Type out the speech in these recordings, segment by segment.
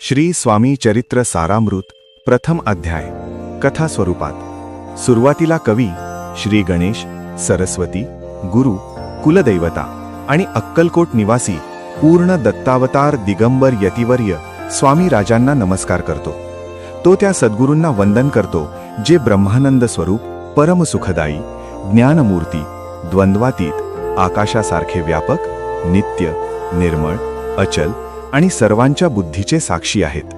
श्री स्वामी चरित्र सारामृत प्रथम अध्याय कथा स्वरूपात। सुरुवातीला कवी श्री गणेश, सरस्वती, गुरु, कुलदैवता आणि अक्कलकोट निवासी पूर्ण दत्तावतार दिगंबर यतिवर्य स्वामी राजांना नमस्कार करतो। तो त्या सद्गुरूंना वंदन करतो जे ब्रह्मानंद स्वरूप, परम सुखदायी, ज्ञानमूर्ती, द्वंद्वातीत, आकाशासारखे व्यापक, नित्य, निर्मळ, अचल आणि सर्वांच्या बुद्धीचे साक्षी आहेत,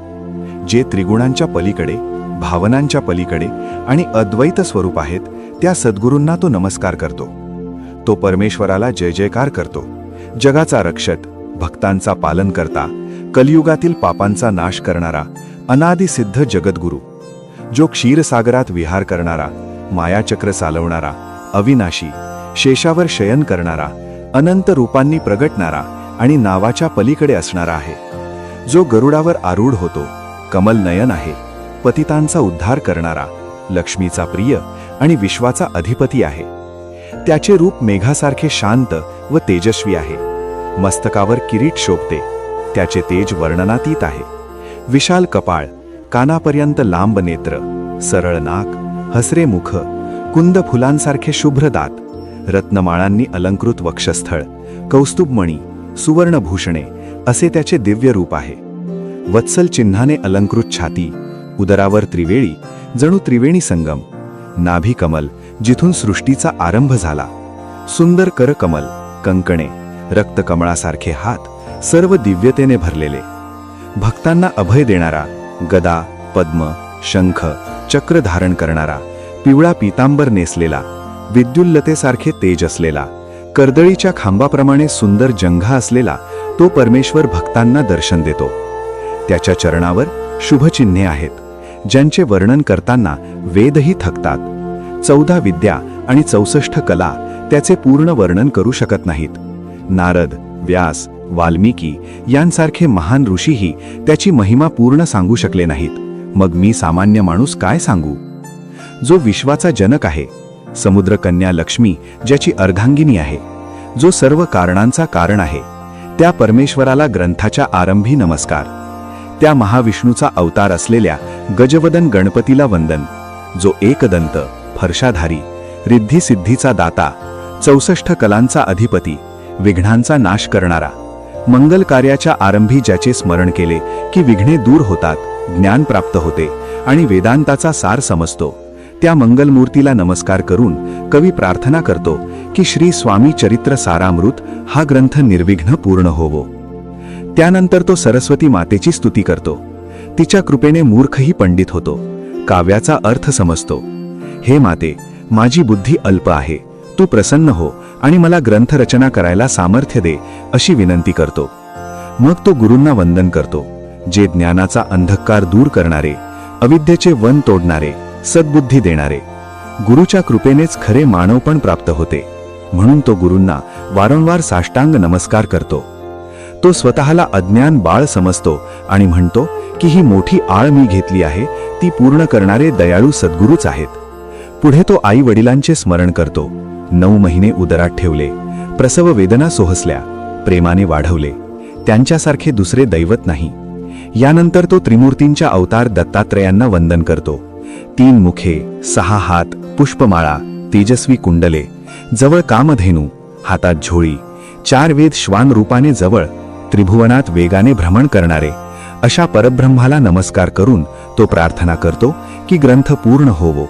जे त्रिगुणांच्या पलीकडे, भावनांच्या पलीकडे आणि अद्वैत स्वरूप आहेत। त्या सद्गुरूंना तो नमस्कार करतो। तो परमेश्वराला जय जयकार करतो। जगाचा रक्षक, भक्तांचा पालन करता, कलियुगातील पापांचा नाश करणारा, अनादिसिद्ध जगद्गुरु, जो क्षीरसागरात विहार करणारा, मायाचक्र चालवणारा, अविनाशी, शेषावर शयन करणारा, अनंत रूपांनी प्रगटणारा आणि नावाच्या पलीकडे असणारा आहे, जो गरुडावर आरूढ होतो, कमल नयन आहे, पतितांचा उद्धार करणारा, लक्ष्मीचा प्रिय आणि विश्वाचा अधिपती आहे। त्याचे रूप मेघासारखे शांत व तेजस्वी आहे। मस्तकावर किरीट शोभते, त्याचे तेज वर्णनातीत आहे। विशाल कपाळ, कानापर्यंत लांब नेत्र, सरळ नाक, हसरे मुख, कुंद फुलांसारखे शुभ्र दात, रत्नमाळांनी अलंकृत वक्षस्थळ, कौस्तुभमणी, सुवर्णभूषणे असे त्याचे दिव्य रूप आहे। वत्सल चिन्हाने अलंकृत छाती, उदरावर त्रिवेणी, जणू त्रिवेणी संगम, नाभी कमल जिथून सृष्टीचा आरंभ झाला, सुंदर कर कमल, कंकणे, रक्तकमळासारखे हात, सर्व दिव्यतेने भरलेले, भक्तांना अभय देणारा, गदा, पद्म, शंख, चक्र धारण करणारा, पिवळा पीतांबर नेसलेला, विद्युल्लतेसारखे तेज असलेला, कर्दळीच्या खांबाप्रमाणे सुंदर जंघा असलेला तो परमेश्वर भक्तांना दर्शन देतो। त्याच्या चरणावर शुभचिन्हे आहेत, ज्यांचे वर्णन करताना वेदही थकतात। 14 विद्या आणि 64 कला त्याचे पूर्ण वर्णन करू शकत नाहीत। नारद, व्यास, वाल्मिकी यांसारखे महान ऋषीही त्याची महिमा पूर्ण सांगू शकले नाहीत। मग मी सामान्य माणूस काय सांगू? जो विश्वाचा जनक आहे, समुद्रकन्या लक्ष्मी ज्याची अर्धांगिनी आहे, जो सर्व कारणांचा कारण आहे, त्या परमेश्वराला ग्रंथाच्या आरंभी नमस्कार। त्या महाविष्णूचा अवतार असलेल्या गजवदन गणपतीला वंदन, जो एकदंत, फरशाधारी, रिद्धी-सिद्धीचा दाता, 64 कलांचा अधिपती, विघ्नांचा नाश करणारा, मंगल कार्याच्या आरंभी ज्याचे स्मरण केले की विघ्ने दूर होतात, ज्ञान प्राप्त होते आणि वेदांताचा सार समजतो, त्या मंगलमूर्तीला नमस्कार करून कवी प्रार्थना करतो की श्री स्वामी चरित्र सारामृत हा ग्रंथ निर्विघ्न पूर्ण होवो। त्यानंतर तो सरस्वती मातेची स्तुती करतो। तिच्या कृपेने मूर्खही पंडित होतो, काव्याचा अर्थ समजतो। हे माते, माझी बुद्धी अल्प आहे, तू प्रसन्न हो आणि मला ग्रंथ रचना करायला सामर्थ्य दे, अशी विनंती करतो। मग तो गुरूंना वंदन करतो, जे ज्ञानाचा अंधकार दूर करणारे, अविद्येचे वन तोडणारे, सद्बुद्धी देणारे। गुरुच्या कृपेनेच खरे मानवपण प्राप्त होते, म्हणून तो गुरूंना वारंवार साष्टांग नमस्कार करतो। तो स्वतःला अज्ञान बाळ समजतो आणि म्हणतो की ही मोठी आळ मी घेतली आहे, ती पूर्ण करणारे दयाळू सद्गुरूच आहेत। पुढे तो आई वडिलांचे स्मरण करतो। 9 महिने उदरात ठेवले, प्रसव वेदना सोहसल्या, प्रेमाने वाढवले, त्यांच्यासारखे दुसरे दैवत नाही। यानंतर तो त्रिमूर्तींच्या अवतार दत्तात्रयांना वंदन करतो। 3 मुखे, 6 हात, पुष्पमाळा, तेजस्वी कुंडले, जवळ कामधेनू, हातात झोळी, 4 वेद श्वान रूपाने जवळ, त्रिभुवनात वेगाने भ्रमण करणारे, अशा परब्रह्माला नमस्कार करून तो प्रार्थना करतो की ग्रंथ पूर्ण होवो।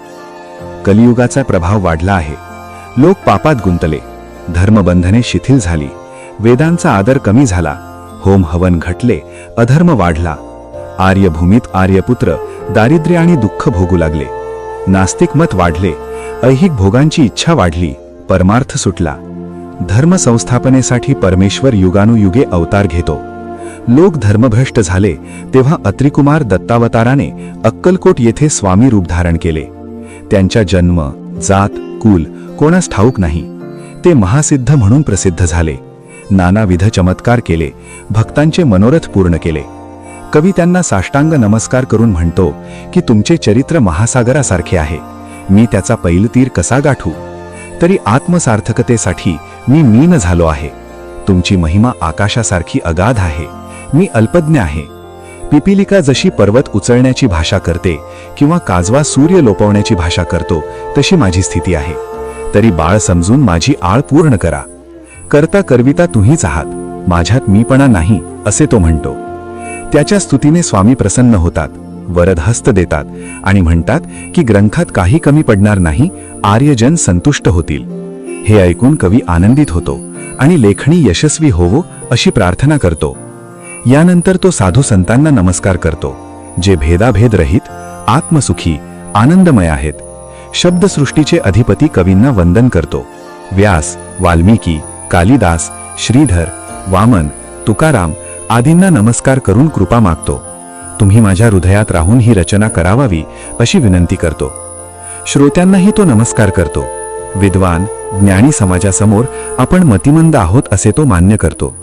कलियुगाचा प्रभाव वाढला आहे, लोक पापात गुंतले, धर्मबंधने शिथिल झाली, वेदांचा आदर कमी झाला, होम हवन घटले, अधर्म वाढला, आर्यभूमीत आर्यपुत्र दारिद्र्य आणि दुःख भोगू लागले, नास्तिक मत वाढले, ऐहिक भोगांची इच्छा वाढली, परमार्थ सुटला। धर्म संस्थापनेसाठी परमेश्वर युगानुयुगे अवतार घेतो। लोक धर्मभ्रष्ट झाले तेव्हा अत्रिकुमार दत्तावताराने अक्कलकोट येथे स्वामी रूप धारण केले। त्यांच्या जन्म, जात, कुल कोणास ठाऊक नाही, ते महासिद्ध म्हणून प्रसिद्ध झाले, नानाविध चमत्कार केले, भक्तांचे मनोरथ पूर्ण केले। कवी त्यांना साष्टांग नमस्कार करून म्हणतो की तुमचे चरित्र महासागरासारखे आहे, मी त्याचा पैलतीर कसा गाठू? तरी आत्मसार्थकतेसाठी मी मीन झालो आहे। तुमची महिमा आकाशासारखी अगाध आहे, मी अल्पज्ञ आहे। पिपिलिका जशी पर्वत उचलण्याची भाषा करते किंवा काजवा सूर्य लोपवण्याची भाषा करतो तशी माझी स्थिती आहे. तरी बाळ समजून माझी आळ पूर्ण करा. करता करविता तुम्हीच आहात, माझ्यात मीपणा नाही असे तो म्हणतो. त्याच्या स्तुतीने स्वामी प्रसन्न होतात, वरद हस्त देतात आणि म्हणतात की ग्रंथात काही कमी पडणार नाही, आर्यजन संतुष्ट होतील. हे ऐकून कवी आनंदित होतो आणि लेखणी यशस्वी होवो अशी प्रार्थना करतो. यानंतर तो साधू संतांना नमस्कार करतो, जे भेदाभेद रहित, आत्मसुखी, आनंदमय आहेत. शब्दसृष्टीचे अधिपती कवींना वंदन करतो. व्यास, वाल्मिकी, कालिदास, श्रीधर, वामन, तुकाराम आदींना नमस्कार करून कृपा मागतो. तुम्ही माझ्या हृदयात राहून ही रचना करावावी अशी विनंती करतो. श्रोत्यांनाही तो नमस्कार करतो. विद्वान, ज्ञानी समाजासमोर आपण मतिमंद आहोत असे तो मान्य करतो.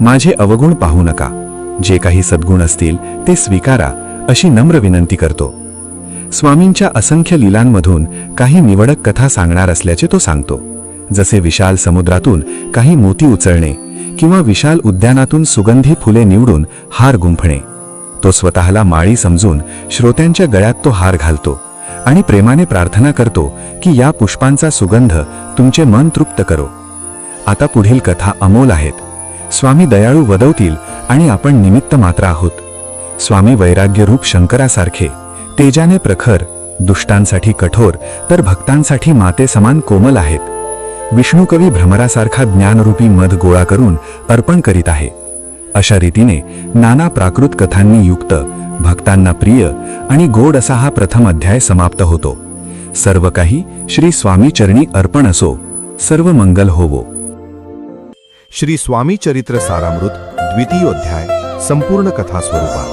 माझे अवगुण पाहू नका, जे काही सद्गुण असतील ते स्वीकारा अशी नम्र विनंती करतो. स्वामींच्या असंख्य लीलांमधून काही निवडक कथा सांगणार असल्याचे तो सांगतो. जसे विशाल समुद्रातून काही मोती उचलणे किंवा विशाल उद्यानातून सुगंधी फुले निवडून हार गुंफणे. तो स्वतःला माळी समजून श्रोत्यांच्या गळ्यात तो हार घालतो आणि प्रेमाने प्रार्थना करतो की या पुष्पांचा सुगंध तुमचे मन तृप्त करो. आता पुढील कथा अमोल आहेत. स्वामी दयाळू वदवतील आणि आपण निमित्त मात्र आहोत. स्वामी वैराग्यरूप शंकरासारखे तेजाने प्रखर, दुष्टांसाठी कठोर तर भक्तांसाठी माते समान कोमल आहेत. विष्णुकवी भ्रमरासारखा ज्ञानरूपी मध गोळा करून अर्पण करीत आहे. अशा रीतीने नाना प्राकृत कथांनी युक्त, भक्तांना प्रिय आणि गोड असा हा प्रथम अध्याय समाप्त होतो. सर्व काही श्री स्वामी चरणी अर्पण असो. सर्व मंगल होवो. श्री स्वामी चरित्र सारामृत द्वितीयोध्याय संपूर्ण कथा स्वरूपात.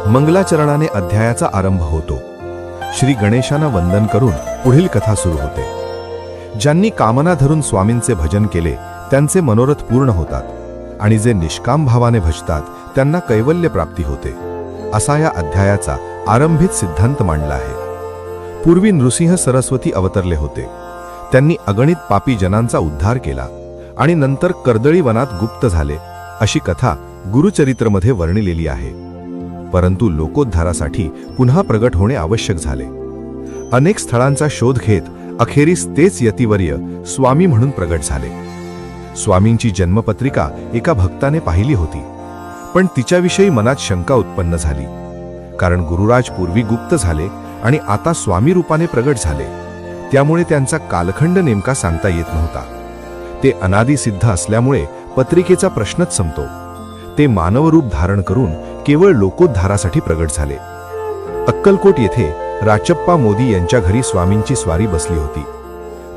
मंगलाचरणाने अध्यायाचा आरंभ होतो. श्री गणेशांना वंदन करून पुढील कथा सुरू होते. ज्यांनी कामना धरून स्वामींचे भजन केले त्यांचे मनोरथ पूर्ण होतात आणि जे निष्काम भावाने भजतात त्यांना कैवल्य प्राप्ती होते, असा या अध्यायाचा आरंभित सिद्धांत मांडला आहे. पूर्वी नृसिंह सरस्वती अवतरले होते. त्यांनी अगणित पापी जनांचा उद्धार केला आणि नंतर कर्दळी वनात गुप्त झाले अशी कथा गुरुचरित्रमध्ये वर्णिलेली आहे. परंतु लोकोद्धारासाठी पुन्हा प्रगट होणे आवश्यक झाले. अनेक स्थळांचा शोध घेत अखेरीस तेच यतिवर्य स्वामी म्हणून प्रगट झाले. स्वामींची जन्मपत्रिका एका भक्ताने पाहिली होती, पण तिच्याविषयी मनात शंका उत्पन्न झाली. कारण गुरुराज पूर्वी गुप्त झाले आणि आता स्वामी रूपाने प्रगट झाले, त्यामुळे त्यांचा कालखंड नेमका सांगता येत नव्हता. ते अनादिसिद्ध असल्यामुळे पत्रिकेचा प्रश्नच संपतो. ते मानवरूप धारण करून केवळ लोकोद्धारासाठी प्रगट झाले. अक्कलकोट येथे राचप्पा मोदी यांच्या घरी स्वामींची स्वारी बसली होती.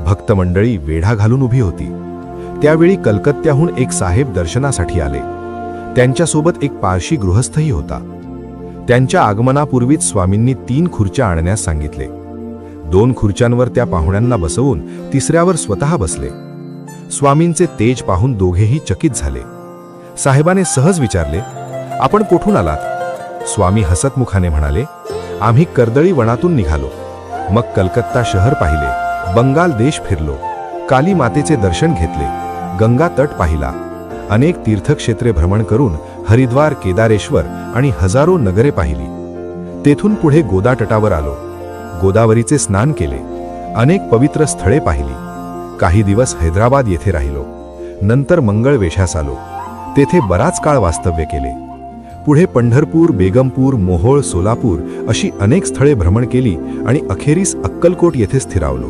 भक्त मंडळी वेढा घालून उभी होती. त्यावेळी कलकत्त्याहून एक साहेब दर्शनासाठी आले. त्यांच्यासोबत एक पारशी गृहस्थही होता. त्यांच्या आगमनापूर्वीच स्वामींनी 3 खुर्च्या आणण्यास सांगितले. 2 खुर्च्यांवर त्या पाहुण्यांना बसवून तिसऱ्यावर स्वतः बसले. स्वामींचे तेज पाहून दोघेही चकित झाले. साहेबाने सहज विचारले, आपण कोठून आलात? स्वामी हसतमुखाने म्हणाले, आम्ही कर्दळी वनातून निघालो. मग कलकत्ता शहर पाहिले, बंगाल देश फिरलो, काली मातेचे दर्शन घेतले, गंगा तट पाहिला, अनेक तीर्थक्षेत्रे भ्रमण करून हरिद्वार, केदारेश्वर आणि हजारो नगरे पाहिली. तेथून पुढे गोदा तटावर आलो. गोदावरीचे स्नान केले, अनेक पवित्र स्थळे पाहिली. काही दिवस हैदराबाद येथे राहिलो. नंतर मंगळ वेशास आलो. तेथे बराच काळ वास्तव्य केले. पुढे पंढरपूर, बेगमपूर, मोहोळ, सोलापूर अशी अनेक स्थळे भ्रमण केली आणि अखेरीस अक्कलकोट येथे स्थिरावलो.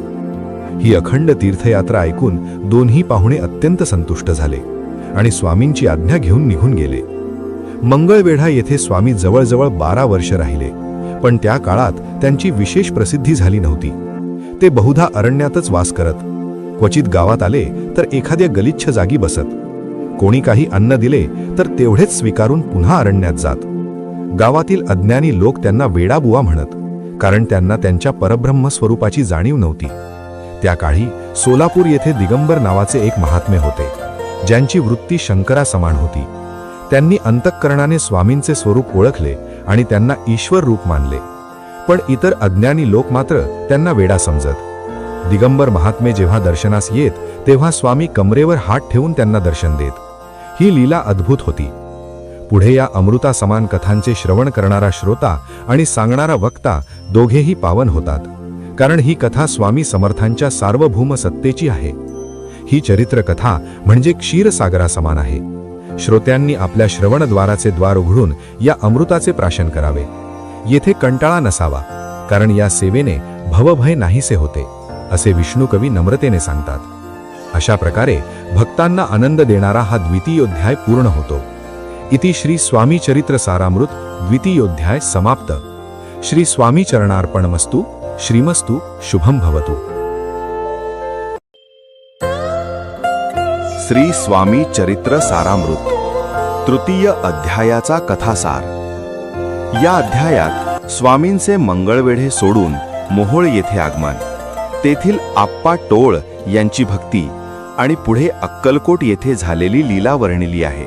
ही अखंड तीर्थयात्रा ऐकून दोन्ही पाहुणे अत्यंत संतुष्ट झाले आणि स्वामींची आज्ञा घेऊन निघून गेले. मंगळवेढा येथे स्वामी जवळजवळ 12 वर्ष राहिले, पण त्या काळात त्यांची विशेष प्रसिद्धी झाली नव्हती. ते बहुधा अरण्यातच वास करत, क्वचित गावात आले तर एखाद्या गलिच्छ जागी बसत. कोणी काही अन्न दिले तर तेवढेच स्वीकारून पुन्हा अरण्यात जात. गावातील अज्ञानी लोक त्यांना वेडाबुवा म्हणत, कारण त्यांना त्यांच्या परब्रह्म स्वरूपाची जाणीव नव्हती. त्या काळी सोलापूर येथे दिगंबर नावाचे एक महात्मे होते, ज्यांची वृत्ती शंकरा समान होती. त्यांनी अंतःकरणाने स्वामींचे स्वरूप ओळखले आणि त्यांना ईश्वर रूप मानले. पण इतर अज्ञानी लोक मात्र त्यांना वेडा समजत. दिगंबर महात्मे जेव्हा दर्शनास येत तेव्हा स्वामी कमरेवर हात ठेवून त्यांना दर्शन देत. ही लीला अद्भुत होती. पुढे या अमृता समान कथांचे श्रवण करणारा श्रोता आणि सांगणारा वक्ता दोघेही पावन होतात, कारण ही कथा स्वामी समर्थांच्या सार्वभौम सत्तेची आहे. ही चरित्र कथा म्हणजे क्षीरसागरा समान आहे. श्रोत्यांनी आपल्या श्रवणद्वाराचे द्वार उघडून या अमृताचे प्राशन करावे. येथे कंटाळा नसावा, कारण या सेवेने भवभय नाहीसे होते, असे विष्णू कवी नम्रतेने सांगतात. अशा प्रकारे भक्तांना आनंद देणारा हा द्वितीयोध्याय पूर्ण होतो. इति श्री स्वामी चरित्र सारामृत द्वितीयोध्याय समाप्त. श्री स्वामी चरणार्पणमस्तु. श्रीमस्तु. शुभम भवतु. श्री स्वामी चरित्र सारामृत तृतीय अध्यायाचा कथासार. या अध्यायात स्वामींचे मंगळवेढे सोडून मोहोळ येथे आगमन, तेथील आप्पा टोळ यांची भक्ती आणि पुढे अक्कलकोट येथे झालेली लीला वर्णिली आहे.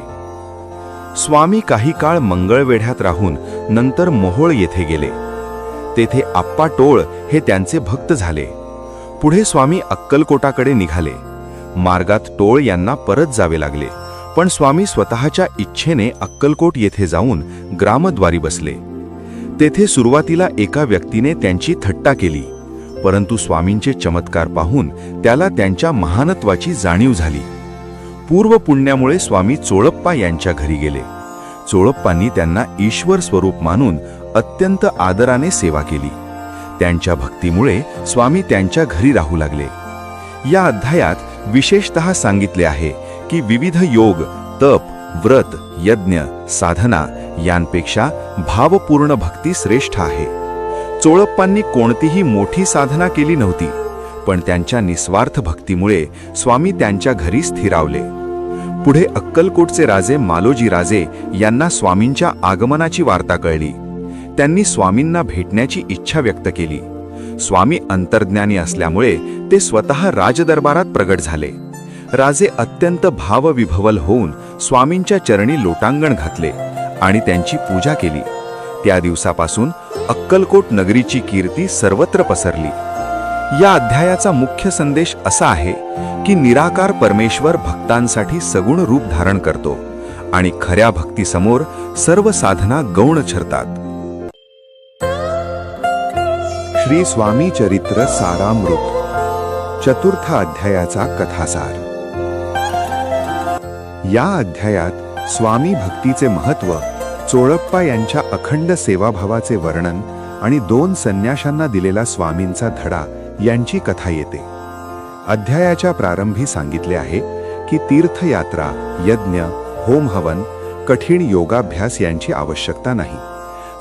स्वामी काही काळ मंगळवेढ्यात राहून नंतर मोहोळ येथे गेले. तेथे आप्पा टोळ हे त्यांचे भक्त झाले. पुढे स्वामी अक्कलकोटाकडे निघाले. मार्गात टोळ यांना परत जावे लागले, पण स्वामी स्वतःच्या इच्छेने अक्कलकोट येथे जाऊन ग्रामद्वारी बसले. तेथे सुरुवातीला एका व्यक्तीने त्यांची थट्टा केली, परंतु स्वामींचे चमत्कार पाहून त्याला त्यांच्या महानत्वाची जाणीव झाली. पूर्व पुण्यामुळे स्वामी चोळप्पा यांच्या घरी गेले. चोळप्पांनी त्यांना ईश्वर स्वरूप मानून अत्यंत आदराने सेवा केली. त्यांच्या भक्तीमुळे स्वामी त्यांच्या घरी राहू लागले. या अध्यायात विशेषतः सांगितले आहे की विविध योग, तप, व्रत, यज्ञ, साधना यांपेक्षा भावपूर्ण भक्ती श्रेष्ठ आहे. चोळप्पांनी कोणतीही मोठी साधना केली नव्हती, पण त्यांच्या निस्वार्थ भक्तीमुळे स्वामी त्यांच्या घरी स्थिरावले. पुढे अक्कलकोटचे राजे मालोजी राजे यांना स्वामींच्या आगमनाची वार्ता कळली. त्यांनी स्वामींना भेटण्याची इच्छा व्यक्त केली. स्वामी अंतर्ज्ञानी असल्यामुळे ते स्वतः राजदरबारात प्रगट झाले. राजे अत्यंत भावविभवल होऊन स्वामींच्या चरणी लोटांगण घातले आणि त्यांची पूजा केली. त्या दिवसापासून अक्कलकोट नगरीची कीर्ती सर्वत्र पसरली. या अध्यायाचा मुख्य संदेश असा आहे की निराकार परमेश्वर भक्तांसाठी सगुण रूप धारण करतो आणि खऱ्या भक्तीसमोर सर्व साधना गौण ठरतात. श्री स्वामी चरित्र सारामृत चतुर्थ अध्यायाचा कथासार. या अध्यायात स्वामी भक्तीचे महत्त्व, चोळप्पा यांच्या अखंड सेवाभावाचे वर्णन आणि 2 संन्याशांना दिलेला स्वामींचा धडा यांची कथा येते. अध्यायाच्या प्रारंभी सांगितले आहे की तीर्थयात्रा, यज्ञ, होम हवन, कठीण योगाभ्यास यांची आवश्यकता नाही.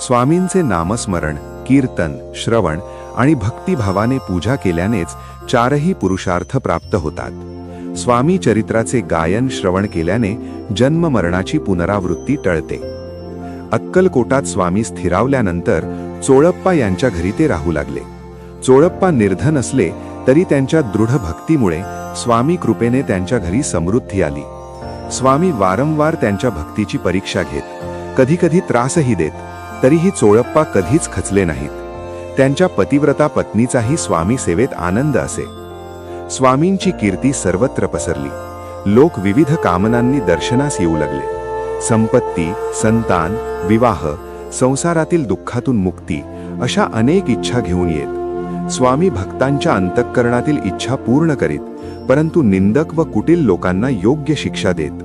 स्वामींचे नामस्मरण, कीर्तन, श्रवण आणि भक्तिभावाने पूजा केल्यानेच 4ही पुरुषार्थ प्राप्त होतात. स्वामी चरित्राचे गायन श्रवण केल्याने जन्म मरणाची पुनरावृत्ती टळते. अक्कलकोटात स्वामी स्थिरावल्यानंतर चोळप्पा यांच्या घरी ते राहू लागले. चोळप्पा निर्धन असले तरी त्यांच्या दृढ भक्तीमुळे स्वामी कृपेने त्यांच्या घरी समृद्धी आली. स्वामी वारंवार त्यांच्या भक्तीची परीक्षा घेत, कधीकधी त्रासही देत, तरीही चोळप्पा कधीच खचले नाहीत. त्यांच्या पतिव्रता पत्नीचाही स्वामी सेवेत आनंद असे. स्वामींची कीर्ती सर्वत्र पसरली. लोक विविध कामनांनी दर्शनास येऊ लागले. संपत्ती, संतान, विवाह, संसारातील दुःखातून मुक्ती अशा अनेक इच्छा घेऊन येत. स्वामी भक्तांच्या अंतःकरणातील इच्छा पूर्ण करीत, परंतु निंदक व कुटील लोकांना योग्य शिक्षा देत.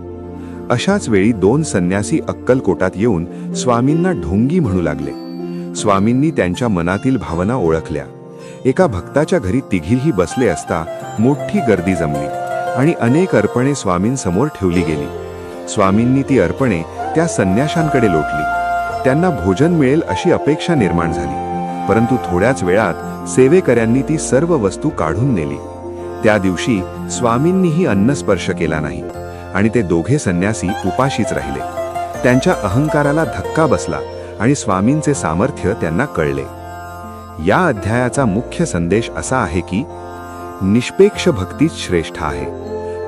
अशाच वेळी 2 संन्यासी अक्कलकोटात येऊन स्वामींना ढोंगी म्हणू लागले. स्वामींनी त्यांच्या मनातील भावना ओळखल्या. एका भक्ताच्या घरी तिघीही बसले असता मोठी गर्दी जमली आणि अनेक अर्पणे स्वामींसमोर ठेवली गेली. स्वामींनी ती अर्पणे त्या संन्याशांकडे लोटली. त्यांना भोजन मिळेल अशी अपेक्षा निर्माण झाली, परंतु थोड्याच वेळात सेवेकऱ्यांनी ती सर्व वस्तू काढून नेली. त्या दिवशी स्वामींनीही अन्न स्पर्श केला नाही आणि ते दोघे संन्यासी उपाशीच राहिले. त्यांच्या अहंकाराला धक्का बसला आणि स्वामींचे सामर्थ्य त्यांना कळले. या अध्यायाचा मुख्य संदेश असा आहे की निष्पेक्ष भक्तीच श्रेष्ठ आहे.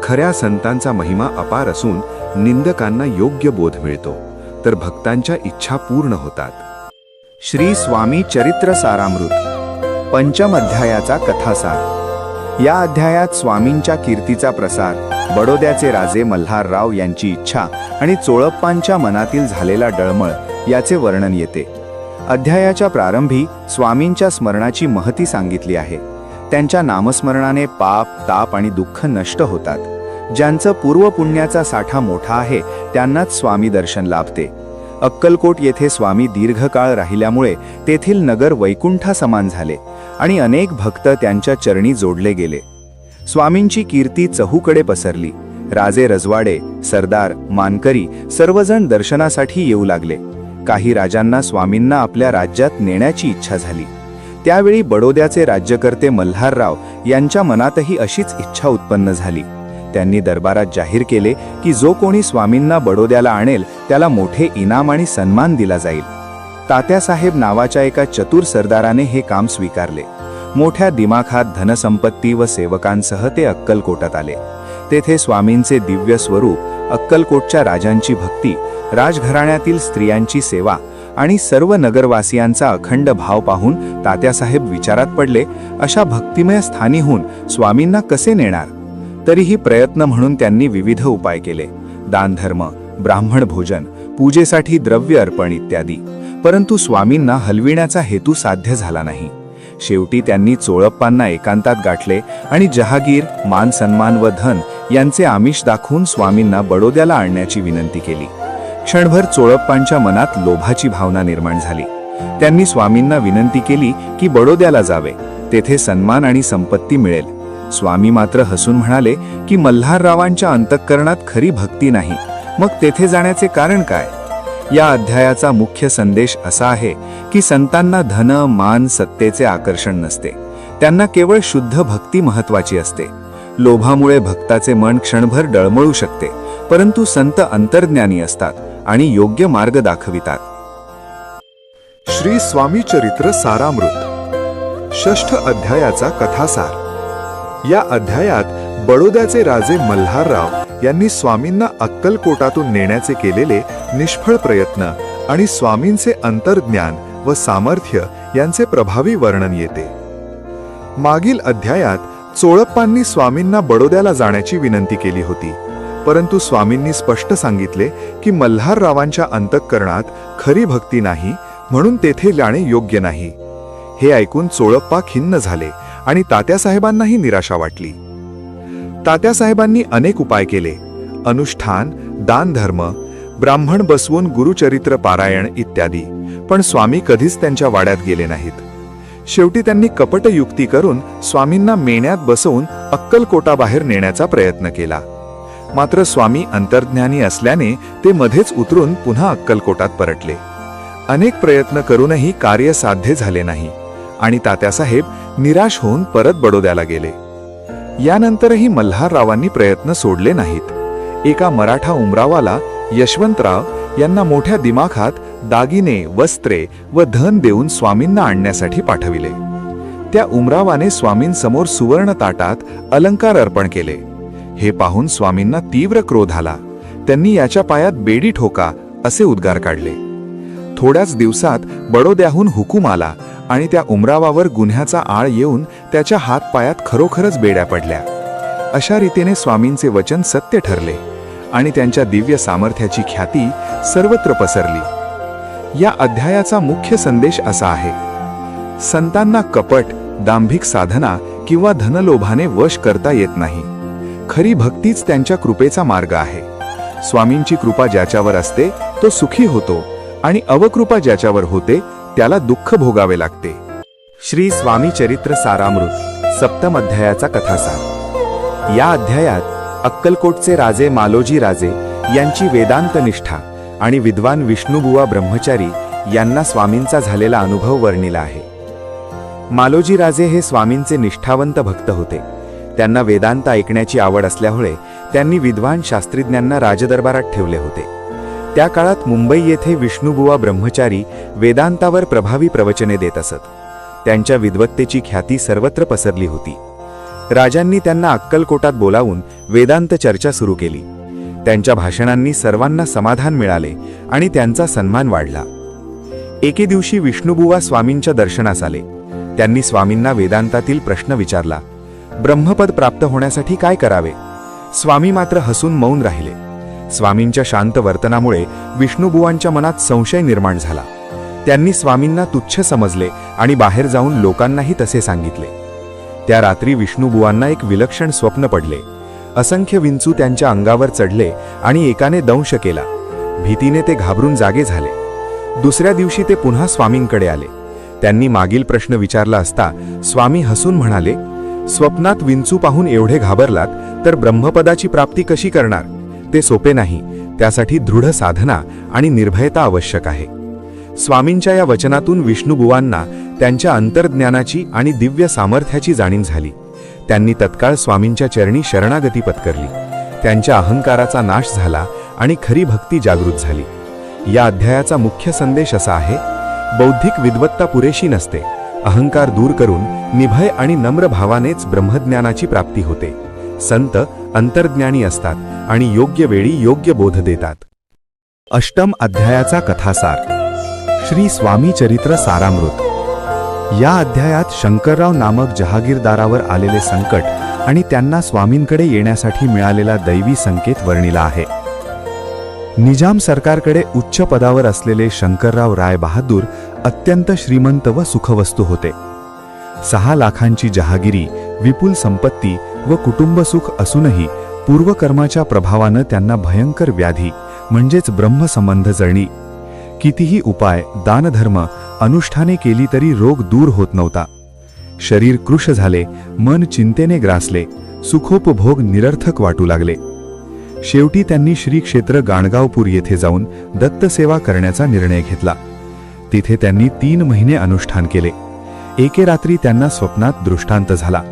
खऱ्या संतांचा महिमा अपार असून निंदकांना योग्य बोध मिळतो, तर भक्तांच्या इच्छा पूर्ण होतात. श्री स्वामी चरित्र सारामृत पंचम अध्यायाचा कथासार. या अध्यायात स्वामींच्या कीर्तीचा प्रसार, बडोद्याचे राजे मल्हारराव यांची इच्छा आणि चोळप्पांच्या मनातील झालेला डळमळ याचे वर्णन येते. अध्यायाच्या प्रारंभी स्वामींच्या स्मरणाची महती सांगितली आहे. त्यांच्या नामस्मरणाने पाप, ताप आणि दुःख नष्ट होतात. ज्यांचं पूर्वपुण्याचा साठा मोठा आहे त्यांनाच स्वामी दर्शन लाभते. अक्कलकोट येथे स्वामी दीर्घकाळ राहिल्यामुळे तेथील नगर वैकुंठा समान झाले आणि अनेक भक्त त्यांच्या चरणी जोडले गेले. स्वामींची कीर्ती चहूकडे पसरली. राजे, रजवाडे, सरदार, मानकरी सर्वजण दर्शनासाठी येऊ लागले. काही राजांना स्वामींना आपल्या राज्यात नेण्याची इच्छा झाली. त्यावेळी बडोद्याचे राज्यकर्ते मल्हारराव यांच्या मनातही अशीच इच्छा उत्पन्न झाली. त्यांनी दरबारात जाहीर केले की जो कोणी स्वामींना बडोद्याला आणेल त्याला मोठे इनाम आणि सन्मान दिला जाईल. तात्यासाहेब नावाच्या एका चतुर सरदाराने हे काम स्वीकारले. मोठ्या दिमाखात धनसंपत्ती व सेवकांसह ते अक्कलकोटात आले. तेथे स्वामींचे दिव्य स्वरूप, अक्कलकोटच्या राजांची भक्ती, राजघराण्यातील स्त्रियांची सेवा आणि सर्व नगरवासियांचा अखंड भाव पाहून तात्यासाहेब विचारात पडले. अशा भक्तिमय स्थानीहून स्वामींना कसे नेणार? तरीही प्रयत्न म्हणून त्यांनी विविध उपाय केले. दानधर्म, ब्राह्मण भोजन, पूजेसाठी द्रव्य अर्पण इत्यादी. परंतु स्वामींना हलविण्याचा हेतू साध्य झाला नाही. शेवटी त्यांनी चोळप्पांना एकांतात गाठले आणि जहागीर, मान सन्मान व धन यांचे आमिष दाखवून स्वामींना बडोद्याला आणण्याची विनंती केली. क्षणभर चोळप्पांच्या मनात लोभाची भावना निर्माण झाली. त्यांनी स्वामींना विनंती केली की बडोद्याला जावे, तेथे सन्मान आणि संपत्ती मिळेल. स्वामी मात्र हसून म्हणाले की मल्हाररावांच्या अंतःकरणात खरी भक्ती नाही, मग तेथे जाण्याचे कारण काय? या अध्यायाचा मुख्य संदेश असा आहे की संतांना धन, मान, सत्तेचे आकर्षण नसते. त्यांना केवळ शुद्ध भक्ती महत्वाची असते. लोभामुळे भक्ताचे मन क्षणभर डळमळू शकते, परंतु संत अंतर्ज्ञानी असतात आणि योग्य मार्ग दाखवितात. श्री स्वामी चरित्र सारामृत, 6 अध्यायाचा कथासार. या अध्यायात बडोद्याचे राजे मल्हारराव यांनी स्वामींना अक्कलकोटातून नेण्याचे केलेले निष्फळ प्रयत्न आणि स्वामींचे अंतर्ज्ञान व सामर्थ्य यांचे प्रभावी वर्णन येते. मागील अध्यायात चोळप्पांनी स्वामींना बडोद्याला जाण्याची विनंती केली होती, परंतु स्वामींनी स्पष्ट सांगितले की मल्हाररावांच्या अंतःकरणात खरी भक्ती नाही, म्हणून तेथे जाणे योग्य नाही. हे ऐकून चोळप्पा खिन्न झाले आणि तात्यासाहेबांनाही निराशा वाटली. तात्यासाहेबांनी अनेक उपाय केले, अनुष्ठान, दानधर्म, ब्राह्मण बसवून गुरुचरित्र पारायण इत्यादी, पण स्वामी कधीच त्यांच्या वाड्यात गेले नाहीत. शेवटी त्यांनी कपटयुक्ती करून स्वामींना मेण्यात बसवून अक्कलकोटाबाहेर नेण्याचा प्रयत्न केला. मात्र स्वामी अंतर्ज्ञानी असल्याने ते मध्येच उतरून पुन्हा अक्कलकोटात परतले. अनेक प्रयत्न करूनही कार्य साध्य झाले नाही आणि तात्यासाहेब निराश होऊन परत बडोद्याला गेले. यानंतरही मल्हाररावांनी प्रयत्न सोडले नाहीत. एका मराठा उमरावाला यशवंतराव यांना मोठ्या दिमाखात दागिने, वस्त्रे व धन देऊन स्वामींना आणण्यासाठी पाठविले. त्या उमरावाने स्वामींसमोर सुवर्ण ताटात अलंकार अर्पण केले. हे पाहून स्वामींना तीव्र क्रोध आला. त्यांनी याच्या पायात बेडी ठोका असे उद्गार काढले. थोड्याच दिवसात बडोद्याहून हुकूम आला आणि त्या उमरावावर गुन्ह्याचा आळ येऊन त्याच्या हातपायात खरोखरच बेड्या पडल्या. अशा रीतीने स्वामींचे वचन सत्य ठरले आणि त्यांच्या दिव्य सामर्थ्याची ख्याती सर्वत्र पसरली. या अध्यायाचा मुख्य संदेश असा आहे: संतांना कपट, दांभिक साधना किंवा धनलोभाने वश करता येत नाही. खरी भक्तीच त्यांच्या कृपेचा मार्ग आहे. स्वामींची कृपा ज्याच्यावर असते तो सुखी होतो आणि अवकृपा ज्याच्यावर होते त्याला दुःख भोगावे लागते. श्री स्वामी चरित्र सारामृत, 7 अध्यायाचा कथासार. या अध्यायात अक्कलकोटचे राजे मालोजी राजे यांची वेदांत निष्ठा आणि विद्वान विष्णुबुवा ब्रह्मचारी यांना स्वामींचा झालेला अनुभव वर्णिला आहे. मालोजी राजे हे स्वामींचे निष्ठावंत भक्त होते. त्यांना वेदांत ऐकण्याची आवड असल्यामुळे त्यांनी विद्वान शास्त्रज्ञांना राजदरबारात ठेवले होते. त्या काळात मुंबई येथे विष्णुबुवा ब्रह्मचारी वेदांतावर प्रभावी प्रवचने देत असत. त्यांच्या विद्वत्तेची ख्याती सर्वत्र पसरली होती. राजांनी त्यांना अक्कलकोटात बोलावून वेदांत चर्चा सुरू केली. त्यांच्या भाषणांनी सर्वांना समाधान मिळाले आणि त्यांचा सन्मान वाढला. एके दिवशी विष्णुबुवा स्वामींच्या दर्शनास आले. त्यांनी स्वामींना वेदांतातील प्रश्न विचारला. ब्रह्मपद प्राप्त होण्यासाठी काय करावे? स्वामी मात्र हसून मौन राहिले. स्वामींच्या शांत वर्तनामुळे विष्णुबुवांच्या मनात संशय निर्माण झाला. त्यांनी स्वामींना तुच्छ समजले आणि बाहेर जाऊन लोकांनाही तसे सांगितले. त्या रात्री विष्णुबुवांना एक विलक्षण स्वप्न पडले. असंख्य विंचू त्यांच्या अंगावर चढले आणि एकाने दंश केला. भीतीने ते घाबरून जागे झाले. दुसऱ्या दिवशी ते पुन्हा स्वामींकडे आले. त्यांनी मागील प्रश्न विचारला असता स्वामी हसून म्हणाले, स्वप्नात विंचू पाहून एवढे घाबरलात तर ब्रह्मपदाची प्राप्ती कशी करणार? ते सोपे नाही. त्यासाठी दृढ साधना आणि निर्भयता आवश्यक आहे. स्वामींच्या या वचनातून विष्णुबुवांना त्यांच्या अंतर्ज्ञानाची आणि दिव्य सामर्थ्याची जाणीव झाली. त्यांनी तत्काळ स्वामींच्या चरणी शरणागती पत्करली. त्यांच्या अहंकाराचा नाश झाला आणि खरी भक्ती जागृत झाली. या अध्यायाचा मुख्य संदेश असा आहे, बौद्धिक विद्वत्ता पुरेशी नसते. अहंकार दूर करून निभय आणि नम्र भावानेच ब्रह्मज्ञानाची प्राप्ती होते. संत अंतर्ज्ञानी असतात आणि योग्य वेळी योग्य बोध देतात. अष्टम अध्यायाचा कथासार. श्री स्वामी चरित्र सारामृत. या अध्यायात शंकरराव नामक जहागीरदारावर आलेले संकट आणि त्यांना स्वामींकडे येण्यासाठी मिळालेला दैवी संकेत वर्णिला आहे. निजाम सरकारकडे उच्च पदावर असलेले शंकरराव राय बहादूर अत्यंत श्रीमंत व सुखवस्तू होते. 6 लाखांची जहागिरी, विपुल संपत्ती व कुटुंबसुख असूनही पूर्वकर्माच्या प्रभावानं त्यांना भयंकर व्याधी म्हणजेच ब्रह्मसंबंध जळणी. कितीही उपाय, दानधर्म, अनुष्ठाने केली तरी रोग दूर होत नव्हता. शरीर कृश झाले, मन चिंतेने ग्रासले, सुखोपभोग निरर्थक वाटू लागले. शेवटी त्यांनी श्री क्षेत्र गाणगावपूर येथे जाऊन दत्तसेवा करण्याचा निर्णय घेतला. तिथे त्यांनी 3 महिने अनुष्ठान केले. एके रात्री त्यांना स्वप्नात दृष्टांत झाला,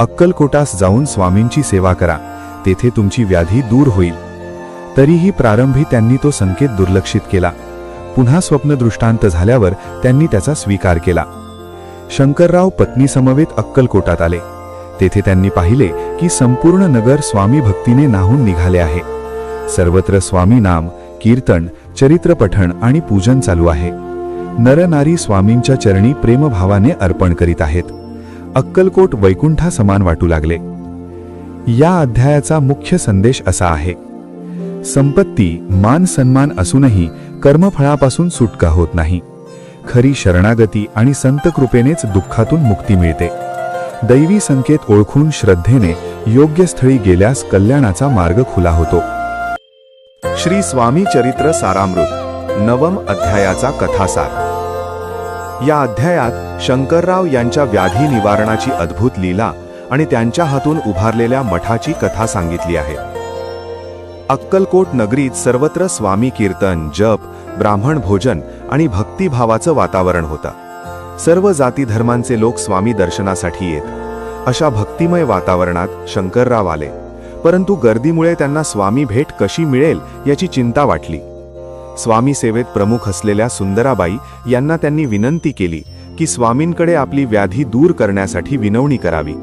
अक्कलकोटास जाऊन स्वामींची सेवा करा, तेथे तुमची व्याधी दूर होईल. तरीही प्रारंभी त्यांनी तो संकेत दुर्लक्षित केला. पुन्हा स्वप्नदृष्टांत झाल्यावर त्यांनी त्याचा स्वीकार केला. शंकरराव पत्नीसमवेत अक्कलकोटात आले. तेथे त्यांनी पाहिले की संपूर्ण नगर स्वामी भक्तीने न्हाऊन निघाले आहे. सर्वत्र स्वामी नाम, कीर्तन, चरित्रपठण आणि पूजन चालू आहे. नरनारी स्वामींच्या चरणी प्रेमभावाने अर्पण करीत आहेत. अक्कलकोट वैकुंठा समान वाटू लागले. या अध्यायाचा मुख्य संदेश असा आहे, संपत्ती, मान सन्मान असूनही कर्मफळापासून सुटका होत नाही. खरी शरणागती आणि संत कृपेनेच दुःखातून मुक्ती मिळते. दैवी संकेत ओळखून श्रद्धेने योग्य स्थळी गेल्यास कल्याणाचा मार्ग खुला होतो. श्री स्वामी चरित्र सारामृत. 9 अध्यायाचा कथासार. या अध्यायात शंकरराव यांच्या व्याधी निवारणाची अद्भुत लीला आणि त्यांच्या हातून उभारलेल्या मठाची कथा सांगितली आहे. अक्कलकोट नगरीत सर्वत्र स्वामी कीर्तन, जप, ब्राह्मण भोजन आणि भक्तिभावाचं वातावरण होतं. सर्व जाती धर्मांचे लोक स्वामी दर्शनासाठी येत. अशा भक्तिमय वातावरणात शंकरराव आले. परंतु गर्दीमुळे त्यांना स्वामी भेट कशी मिळेल याची चिंता वाटली. स्वामी सेवेत प्रमुख असलेल्या सुंदराबाई यांना त्यांनी विनंती केली की स्वामींकडे आपली व्याधी दूर करण्यासाठी विनवणी करावी.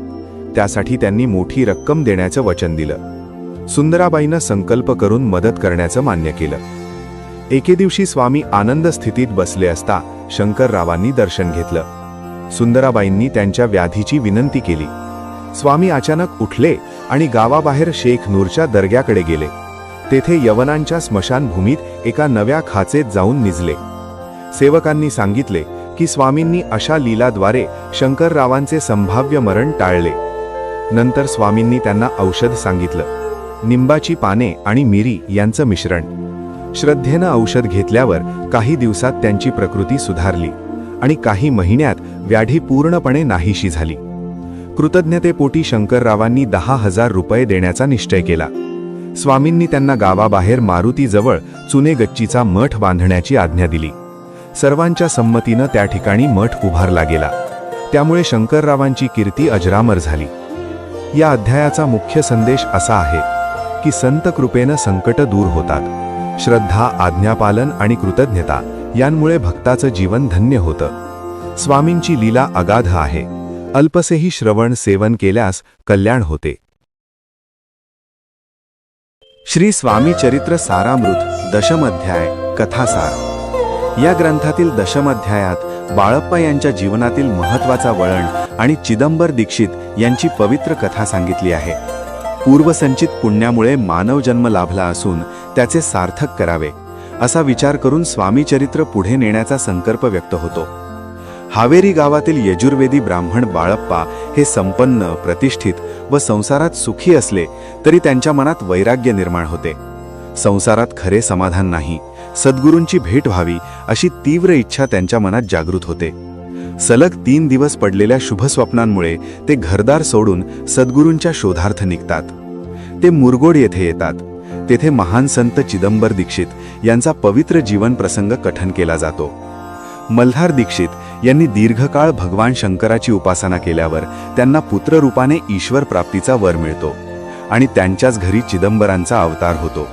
त्यासाठी त्यांनी मोठी रक्कम देण्याचं वचन दिलं. सुंदराबाईंना संकल्प करून मदत करण्याचं मान्य केलं. एके दिवशी स्वामी आनंद स्थितीत बसले असता शंकररावांनी दर्शन घेतलं. सुंदराबाईंनी त्यांच्या व्याधीची विनंती केली. स्वामी अचानक उठले आणि गावाबाहेर शेख नूरच्या दर्ग्याकडे गेले. तेथे यवनांच्या स्मशानभूमीत एका नव्या खाचेत जाऊन निजले. सेवकांनी सांगितले की स्वामींनी अशा लीलाद्वारे शंकररावांचे संभाव्य मरण टाळले. नंतर स्वामींनी त्यांना औषध सांगितलं, निंबाची पाने आणि मिरी यांचं मिश्रण. श्रद्धेनं औषध घेतल्यावर काही दिवसात त्यांची प्रकृती सुधारली आणि काही महिन्यात व्याधी पूर्णपणे नाहीशी झाली. कृतज्ञतेपोटी शंकररावांनी 10,000 रुपये देण्याचा निश्चय केला. स्वामींनी त्यांना गावाबाहेर मारुतीजवळ चुने गच्चीचा मठ बांधण्याची आज्ञा दिली. सर्वांच्या संमतीनं त्या ठिकाणी मठ उभारला गेला. त्यामुळे शंकररावांची कीर्ती अजरामर झाली. या अध्यायाचा मुख्य संदेश असा आहे की संत कृपेनं संकट दूर होतात. श्रद्धा, आज्ञापालन आणि कृतज्ञता यांमुळे भक्ताचं जीवन धन्य होतं. स्वामींची लीला अगाध आहे. अल्पसेही श्रवण सेवन केल्यास कल्याण होते. श्री स्वामी चरित्र सारामृत. 10 अध्याय. कथासार. या ग्रंथातील 10 अध्यायात बाळप्पा यांच्या जीवनातील महत्त्वाचा वळण आणि चिदंबर दीक्षित यांची पवित्र कथा सांगितली आहे. पूर्वसंचित पुण्यामुळे मानव जन्म लाभला असून त्याचे सार्थक करावे असा विचार करून स्वामी चरित्र पुढे नेण्याचा संकल्प व्यक्त होतो. हावेरी गावातील यजुर्वेदी ब्राह्मण बाळप्पा हे संपन्न, प्रतिष्ठित व संसारात सुखी असले तरी त्यांच्या मनात वैराग्य निर्माण होते. संसारात खरे समाधान नाही, सद्गुरूंची भेट व्हावी अशी तीव्र इच्छा त्यांच्या मनात जागृत होते. सलग 3 दिवस पडलेल्या शुभ स्वप्नांमुळे ते घरदार सोडून सद्गुरूंच्या शोधार्थ निघतात. ते मुरगोड येथे येतात. तेथे महान संत चिदंबर दीक्षित यांचा पवित्र जीवन प्रसंग कथन केला जातो. मल्हार दीक्षित यांनी दीर्घकाळ भगवान शंकराची उपासना केल्यावर त्यांना पुत्ररूपाने ईश्वर प्राप्तीचा वर मिळतो आणि त्यांच्याच घरी चिदंबरांचा अवतार होतो.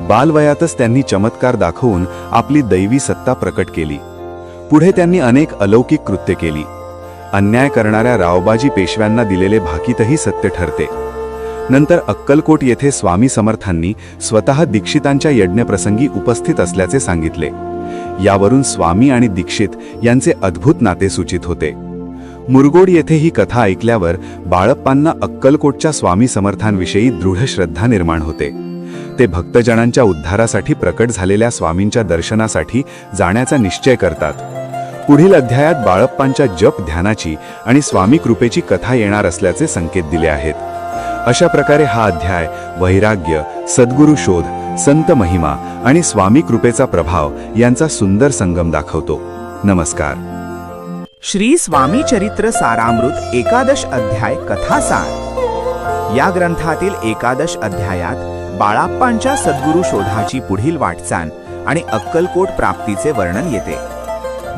बालवयातच त्यांनी चमत्कार दाखवून आपली दैवी सत्ता प्रकट केली. पुढे त्यांनी अनेक अलौकिक कृत्य केली. अन्याय करणाऱ्या रावबाजी पेशव्यांना दिलेले भाकीतही सत्य ठरते. नंतर अक्कलकोट येथे स्वामी समर्थांनी स्वतः दीक्षितांच्या यज्ञप्रसंगी उपस्थित असल्याचे सांगितले. यावरून स्वामी आणि दीक्षित यांचे अद्भुत नाते सूचित होते. मुरगोड येथे ही कथा ऐकल्यावर बाळप्पांना अक्कलकोटच्या स्वामी समर्थांविषयी दृढ श्रद्धा निर्माण होते. ते भक्तजनांच्या उद्धारासाठी प्रकट झालेल्या स्वामींच्या दर्शनासाठी जाण्याचा निश्चय करतात. पुढील अध्यायात बाळप्पांच्या जप ध्यानाची आणि स्वामी कृपेची कथा येणार असल्याचे संकेत दिले आहेत. अशा प्रकारे हा अध्याय वैराग्य, सद्गुरू शोध, संत महिमा आणि स्वामी कृपेचा प्रभाव यांचा सुंदर संगम दाखवतो. नमस्कार. श्री स्वामी चरित्र सारामृत एकादश अध्याय कथासार. या ग्रंथातील एकादश अध्यायात बाळप्पांच्या सद्गुरू शोधाची पुढील वाटचाल आणि अक्कलकोट प्राप्तीचे वर्णन येते.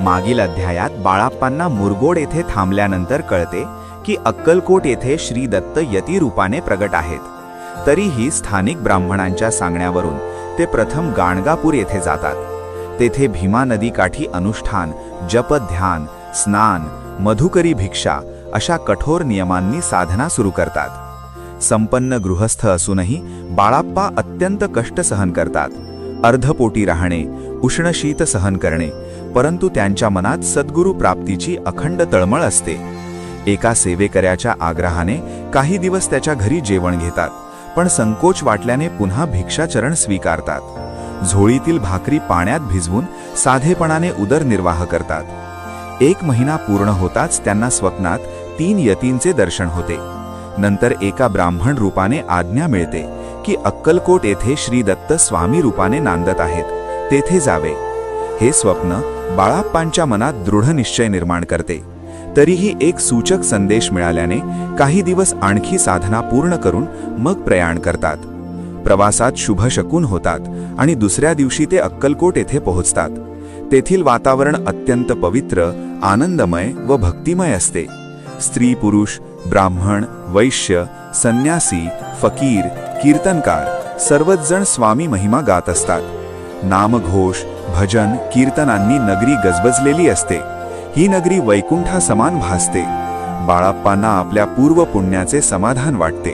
मागील अध्यायात बाळप्पांना मुरगोड येथे थांबल्यानंतर कळते की अक्कलकोट येथे श्री दत्त यती रूपाने प्रगट आहेत. तरीही स्थानिक ब्राह्मणांच्या सांगण्यावरून ते प्रथम गाणगापूर येथे जातात. तेथे भीमा नदीकाठी अनुष्ठान, जप, ध्यान, स्नान, मधुकरी भिक्षा अशा कठोर नियमांनी साधना सुरू करतात. संपन्न गृहस्थ असूनही बाळप्पा अत्यंत कष्ट सहन करतात. अर्धपोटी राहणे, उष्ण शीत सहन करणे, परंतु त्यांच्या मनात सद्गुरू प्राप्तीची अखंड तळमळ असते. एका सेवेकऱ्याच्या आग्रहाने काही दिवस त्याच्या घरी जेवण घेतात, पण संकोच वाटल्याने पुन्हा भिक्षाचरण स्वीकारतात. झोळीतील भाकरी पाण्यात भिजवून साधेपणाने उदरनिर्वाह करतात. 1 महिना पूर्ण होताच त्यांना स्वप्नात 3 यतींचे दर्शन होते. नंतर एका ब्राह्मण रूपाने आज्ञा मिळते की अक्कलकोट येथे श्री दत्त स्वामी रूपाने नांदत आहेत, तेथे जावे. हे स्वप्न बाळप्पांच्या मनात दृढ निश्चय निर्माण करते. तरीही एक सूचक संदेश मिळाल्याने काही दिवस आणखी साधना पूर्ण करून मग प्रयाण करतात. प्रवासात शुभ शकून होतात आणि दुसऱ्या दिवशी ते अक्कलकोट येथे पोहोचतात. तेथील वातावरण अत्यंत पवित्र, आनंदमय व भक्तिमय असते. स्त्री, पुरुष, ब्राह्मण, वैश्य, संन्यासी, फकीर, कीर्तनकार सर्वच जण स्वामी महिमा गात असतात. नामघोष, भजन, कीर्तनांनी नगरी गजबजलेली असते. ही नगरी वैकुंठा समान भासते. बाळप्पांना आपल्या पूर्व पुण्याचे समाधान वाटते.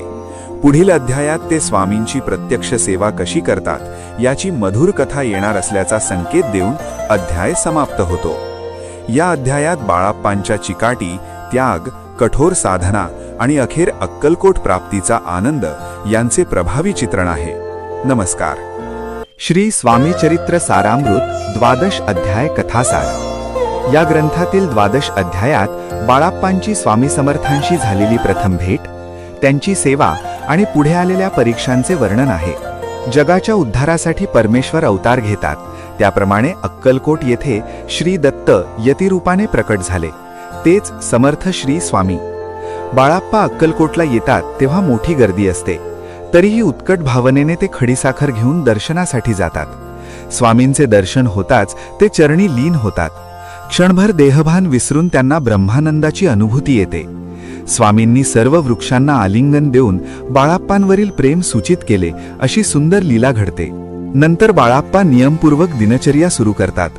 पुढील अध्यायात ते स्वामींची प्रत्यक्ष सेवा कशी करतात याची मधुर कथा येणार असल्याचा संकेत देऊन अध्याय समाप्त होतो. या अध्यायात बाळप्पांच्या चिकाटी, त्याग, कठोर साधना आणि अखेर अक्कलकोट प्राप्तीचा आनंद यांचे प्रभावी चित्रण आहे. नमस्कार. श्री स्वामी चरित्र सारामृत 12 अध्याय कथासार. या ग्रंथातील 12 अध्यायात बाळप्पांची स्वामी समर्थांशी झालेली प्रथम भेट, त्यांची सेवा आणि पुढे आलेल्या परीक्षांचे वर्णन आहे. जगाच्या उद्धारासाठी परमेश्वर अवतार घेतात, त्याप्रमाणे अक्कलकोट येथे श्री दत्त यतिरूपाने प्रकट झाले, तेच समर्थ श्री स्वामी. बाळप्पा अक्कलकोटला येतात तेव्हा मोठी गर्दी असते. तरीही उत्कट भावनेने ते खडीसाखर घेऊन दर्शनासाठी जातात. स्वामींचे दर्शन होताच ते चरणी लीन होतात. क्षणभर देहभान विसरून त्यांना ब्रह्मानंदाची अनुभूती येते. स्वामींनी सर्व वृक्षांना आलिंगन देऊन बाळप्पांवरील प्रेम सूचित केले, अशी सुंदर लीला घडते. नंतर बाळप्पा नियमपूर्वक दिनचर्या सुरू करतात.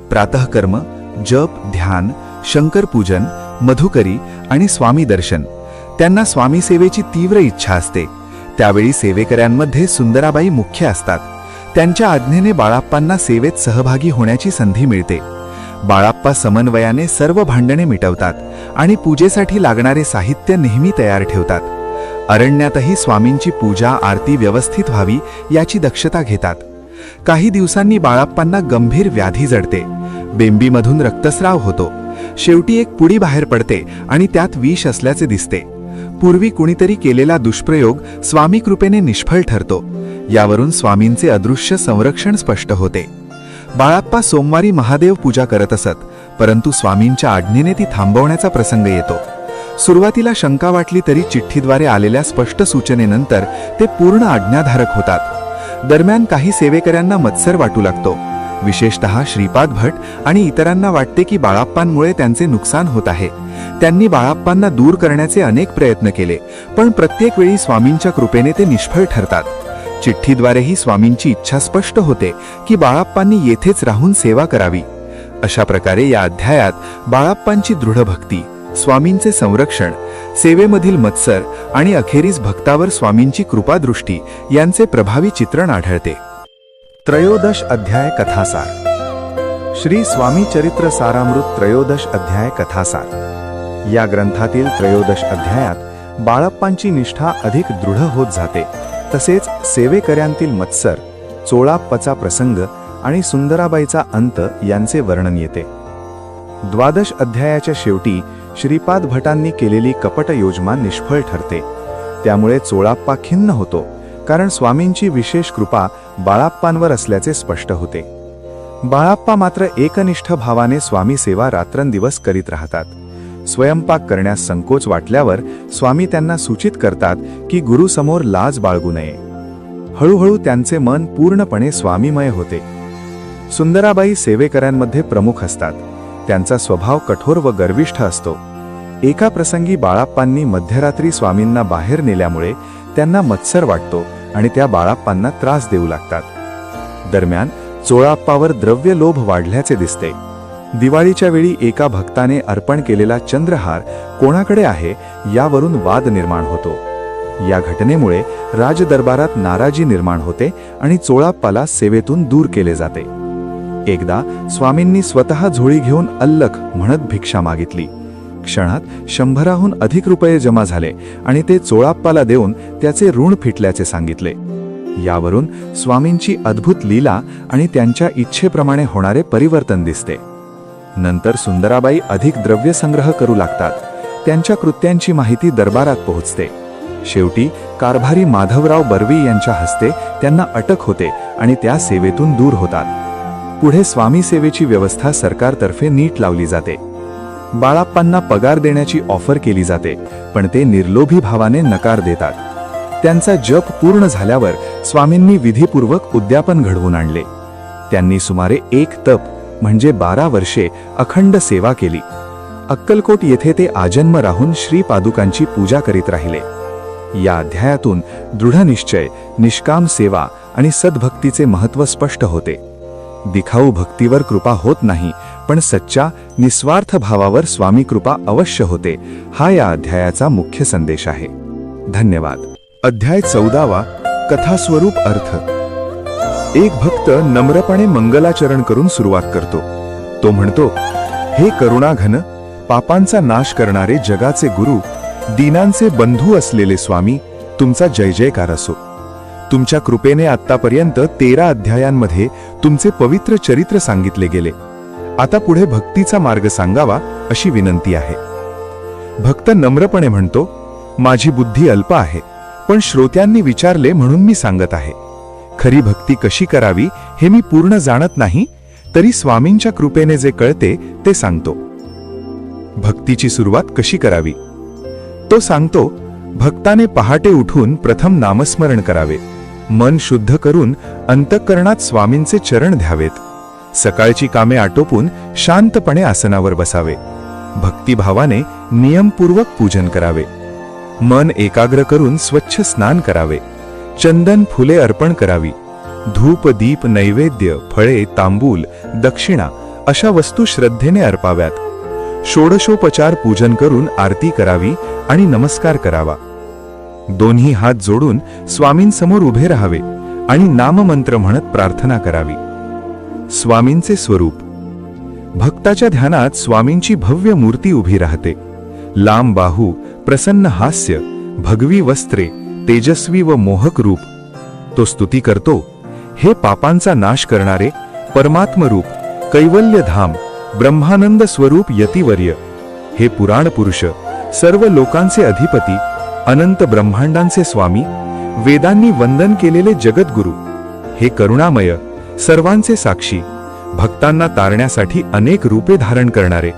प्रातःकर्म, जप, ध्यान, शंकरपूजन, मधुकरी आणि स्वामी दर्शन. त्यांना स्वामी सेवेची तीव्र इच्छा असते. त्यावेळी सेवेकऱ्यांमध्ये सुंदराबाई मुख्य असतात. त्यांच्या आज्ञेने बाळप्पांना सेवेत सहभागी होण्याची संधी मिळते. बाळाप्पा समन्वयाने सर्व भांडणे मिटवतात आणि पूजेसाठी लागणारे साहित्य नेहमी तयार ठेवतात. अरण्यातही स्वामींची पूजा आरती व्यवस्थित व्हावी याची दक्षता घेतात. काही दिवसांनी बाळाप्पांना गंभीर व्याधी जडते. बेंबीमधून रक्तस्राव होतो. शेवटी एक पुडी बाहेर पडते आणि त्यात विष असल्याचे दिसते. पूर्वी कुणीतरी केलेला दुष्प्रयोग स्वामी कृपेने निष्फळ ठरतो. यावरून स्वामींचे अदृश्य संरक्षण स्पष्ट होते. बाळाप्पा सोमवारी महादेव पूजा करत असत, परंतु स्वामींच्या आज्ञेने ती थांबवण्याचा प्रसंग येतो. सुरुवातीला शंका वाटली तरी चिठ्ठीद्वारे आलेल्या स्पष्ट सूचनेनंतर ते पूर्ण आज्ञाधारक होतात. दरम्यान काही सेवेकऱ्यांना मत्सर वाटू लागतो. विशेषतः श्रीपाद भट आणि इतरांना वाटते की बाळाप्पांमुळे त्यांचे नुकसान होत आहे. त्यांनी बाळाप्पांना दूर करण्याचे अनेक प्रयत्न केले, पण प्रत्येक वेळी स्वामींच्या कृपेने ते निष्फळ ठरतात. चिठ्ठीद्वारेही स्वामींची इच्छा स्पष्ट होते की बाळाप्पांनी येथेच राहून सेवा करावी. अशा प्रकारे या अध्यायात बाळाप्पांची दृढ भक्ती, स्वामींचे संरक्षण, सेवेमधील मत्सर आणि अखेरीस भक्तावर स्वामींची कृपादृष्टी यांचे प्रभावी चित्रण आढळते. त्रयोदश अध्याय कथासार. श्री स्वामी चरित्र सारामृत त्रयोदश अध्याय कथासार. या ग्रंथातील त्रयोदश अध्यायात बाळाप्पांची निष्ठा अधिक दृढ होत जाते. तसेच सेवेकऱ्यांतील मत्सर, चोळाप्पाचा प्रसंग आणि सुंदराबाईचा अंत यांचे वर्णन येते. द्वादश अध्यायाच्या शेवटी श्रीपाद भटांनी केलेली कपट योजना निष्फळ ठरते. त्यामुळे चोळाप्पा खिन्न होतो, कारण स्वामींची विशेष कृपा बाळाप्पांवर असल्याचे स्पष्ट होते. बाळाप्पा मात्र एकनिष्ठ भावाने स्वामी सेवा रात्रंदिवस करीत राहतात. स्वयंपाक करण्यास संकोच वाटल्यावर स्वामी त्यांना सूचित करतात की गुरुसमोर लाज बाळगू नये. हळूहळू त्यांचे मन पूर्णपणे स्वामीमय होते. सुंदराबाई सेवेकऱ्यांमध्ये प्रमुख असतात. त्यांचा स्वभाव कठोर व गर्विष्ठ असतो. एका प्रसंगी बाळाप्पांनी मध्यरात्री स्वामींना बाहेर नेल्यामुळे त्यांना मत्सर वाटतो आणि त्या बाळाप्पांना त्रास देऊ लागतात. दरम्यान चोळाप्पावर द्रव्य लोभ वाढल्याचे दिसते. दिवाळीच्या वेळी एका भक्ताने अर्पण केलेला चंद्रहार कोणाकडे आहे यावरून वाद निर्माण होतो. या घटनेमुळे राजदरबारात नाराजी निर्माण होते आणि चोळाप्पाला सेवेतून दूर केले जाते. एकदा स्वामींनी स्वतः झोळी घेऊन अल्लख म्हणत भिक्षा मागितली. क्षणात 100हून अधिक रुपये जमा झाले आणि ते चोळाप्पाला देऊन त्याचे ऋण फिटल्याचे सांगितले. यावरून स्वामींची अद्भुत लीला आणि त्यांच्या इच्छेप्रमाणे होणारे परिवर्तन दिसते. नंतर सुंदराबाई अधिक द्रव्य संग्रह करू लागतात. त्यांच्या कृत्यांची माहिती दरबारात पोहोचते. शेवटी कारभारी माधवराव बर्वी यांच्या हस्ते त्यांना अटक होते आणि त्या सेवेतून दूर होतात. पुढे स्वामी सेवेची व्यवस्था सरकारतर्फे नीट लावली जाते. बाळाप्पांना पगार देण्याची ऑफर केली जाते, पण ते निर्लोभी भावाने नकार देतात. त्यांचा जप पूर्ण झाल्यावर स्वामींनी विधीपूर्वक उद्यापन घडवून आणले. त्यांनी सुमारे 1 तप म्हणजे 12 वर्षे अखंड सेवा केली. अक्कलकोट येथे ते आजन्म राहून श्रीपादुकांची पूजा करीत राहिले. या अध्यायातून दृढ निश्चय, निष्काम सेवा आणि सद्भक्तीचे महत्त्व स्पष्ट होते. दिखाऊ भक्तीवर कृपा होत नाही, पण सच्चा निस्वार्थ भावावर स्वामी कृपा अवश्य होते, हा या अध्यायाचा मुख्य संदेश आहे. धन्यवाद. अध्याय 14वा. कथास्वरूप अर्थ. एक भक्त नम्रपणे मंगलाचरण करून सुरुवात करतो. तो म्हणतो, हे करुणाघन, पापांचा नाश करणारे जगाचे गुरु, दीनांचे बंधू असलेले स्वामी, तुमचा जय जयकार असो. तुमच्या कृपेने आत्तापर्यंत 13 अध्यायांमध्ये तुमचे पवित्र चरित्र सांगितले गेले. आता पुढे भक्तीचा मार्ग सांगावा अशी विनंती आहे. भक्त नम्रपणे म्हणतो, माझी बुद्धी अल्प आहे, पण श्रोत्यांनी विचारले म्हणून मी सांगत आहे. खरी भक्ती कशी करावी हे मी पूर्ण जाणत नाही, तरी स्वामींच्या कृपेने जे कळते ते सांगतो. भक्तीची सुरुवात कशी करावी तो सांगतो. भक्ताने पहाटे उठून प्रथम नामस्मरण करावे. मन शुद्ध करून अंतःकरणात स्वामींचे चरण द्यावेत. सकाळची कामे आटोपून शांतपणे आसनावर बसावे. भक्तिभावाने नियमपूर्वक पूजन करावे. मन एकाग्र करून स्वच्छ स्नान करावे. चंदन फुले अर्पण करावी. धूप दीप नैवेद्य फळे तांबूल दक्षिणा अशा वस्तू श्रद्धेने अर्पाव्यात. षोडशोपचार पूजन करून आरती करावी आणि नमस्कार करावा. दोन्ही हात जोडून स्वामींसमोर उभे राहावे आणि नाममंत्र म्हणत प्रार्थना करावी. स्वामींचे स्वरूप. भक्ताच्या ध्यानात स्वामींची भव्य मूर्ती उभी राहते. लांब बाहू, प्रसन्न हास्य, भगवी वस्त्रे, तेजस्वी व मोहक रूप. तो स्तुती करतो, हे पापांचा नाश करणारे परमात्मरूप, कैवल्यधाम, ब्रह्मानंद स्वरूप यतिवर्य, हे पुराण पुरुष, सर्व लोकांचे अधिपती, अनंत ब्रह्मांडांचे स्वामी, वेदांनी वंदन केलेले जगद्गुरु, हे करुणामय, सर्वांचे साक्षी, भक्तांना तारण्यासाठी अनेक रूपे धारण करणारे.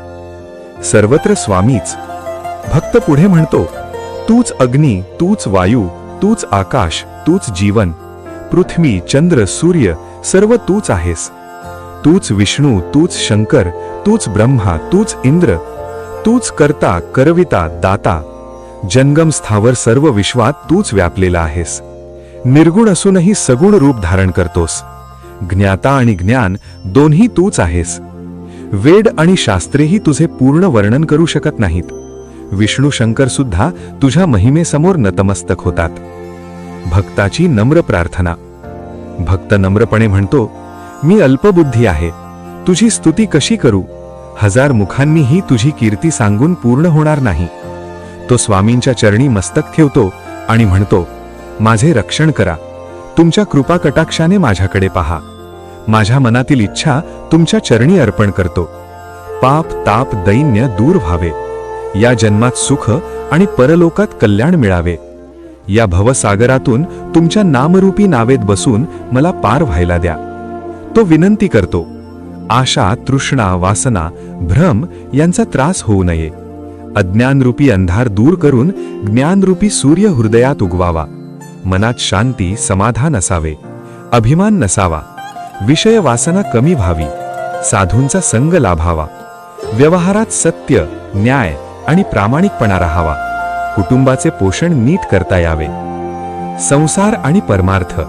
सर्वत्र स्वामीच. भक्त पुढे म्हणतो, तूच अग्नी, तूच वायू, तूच आकाश, तूच जीवन, पृथ्वी, चंद्र, सूर्य, सर्व तूच आहेस. तूच विष्णू, तूच शंकर, तूच ब्रह्मा, तूच इंद्र, तूच कर्ता, करविता, दाता. जंगम स्थावर सर्व विश्वात तूच व्यापलेला आहेस. निर्गुण असूनही सगुण रूप धारण करतोस. ज्ञाता आणि ज्ञान दोन्ही तूच आहेस. वेद आणि शास्त्रेही तुझे पूर्ण वर्णन करू शकत नाहीत. विष्णू शंकर सुद्धा तुझ्या महिमेसमोर नतमस्तक होतात. भक्ताची नम्र प्रार्थना. भक्त नम्रपणे म्हणतो, मी अल्पबुद्धी आहे, तुझी स्तुती कशी करू? 1000 मुखांनीही तुझी कीर्ती सांगून पूर्ण होणार नाही. तो स्वामींच्या चरणी मस्तक ठेवतो आणि म्हणतो, माझे रक्षण करा. तुमच्या कृपा कटाक्षाने माझ्याकडे पहा. माझ्या मनातील इच्छा तुमच्या चरणी अर्पण करतो. पाप, ताप, दैन्य दूर व्हावे. या जन्मात सुख आणि परलोकात कल्याण मिळावे. या भवसागरातून तुमच्या नामरूपी नावेत बसून मला पार व्हायला द्या. तो विनंती करतो, आशा, तृष्णा, वासना, भ्रम यांचा त्रास होऊ नये. अज्ञानरूपी अंधार दूर करून ज्ञानरूपी सूर्य हृदयात उगवावा. मनात शांती, समाधान असावे. अभिमान नसावा. विषय वासना कमी व्हावी. साधूंचा संग लाभावा. व्यवहारात सत्य, न्याय आणि प्रामाणिकपणा राहावा. कुटुंबाचे पोषण नीट करता यावे. संसार आणि परमार्थ.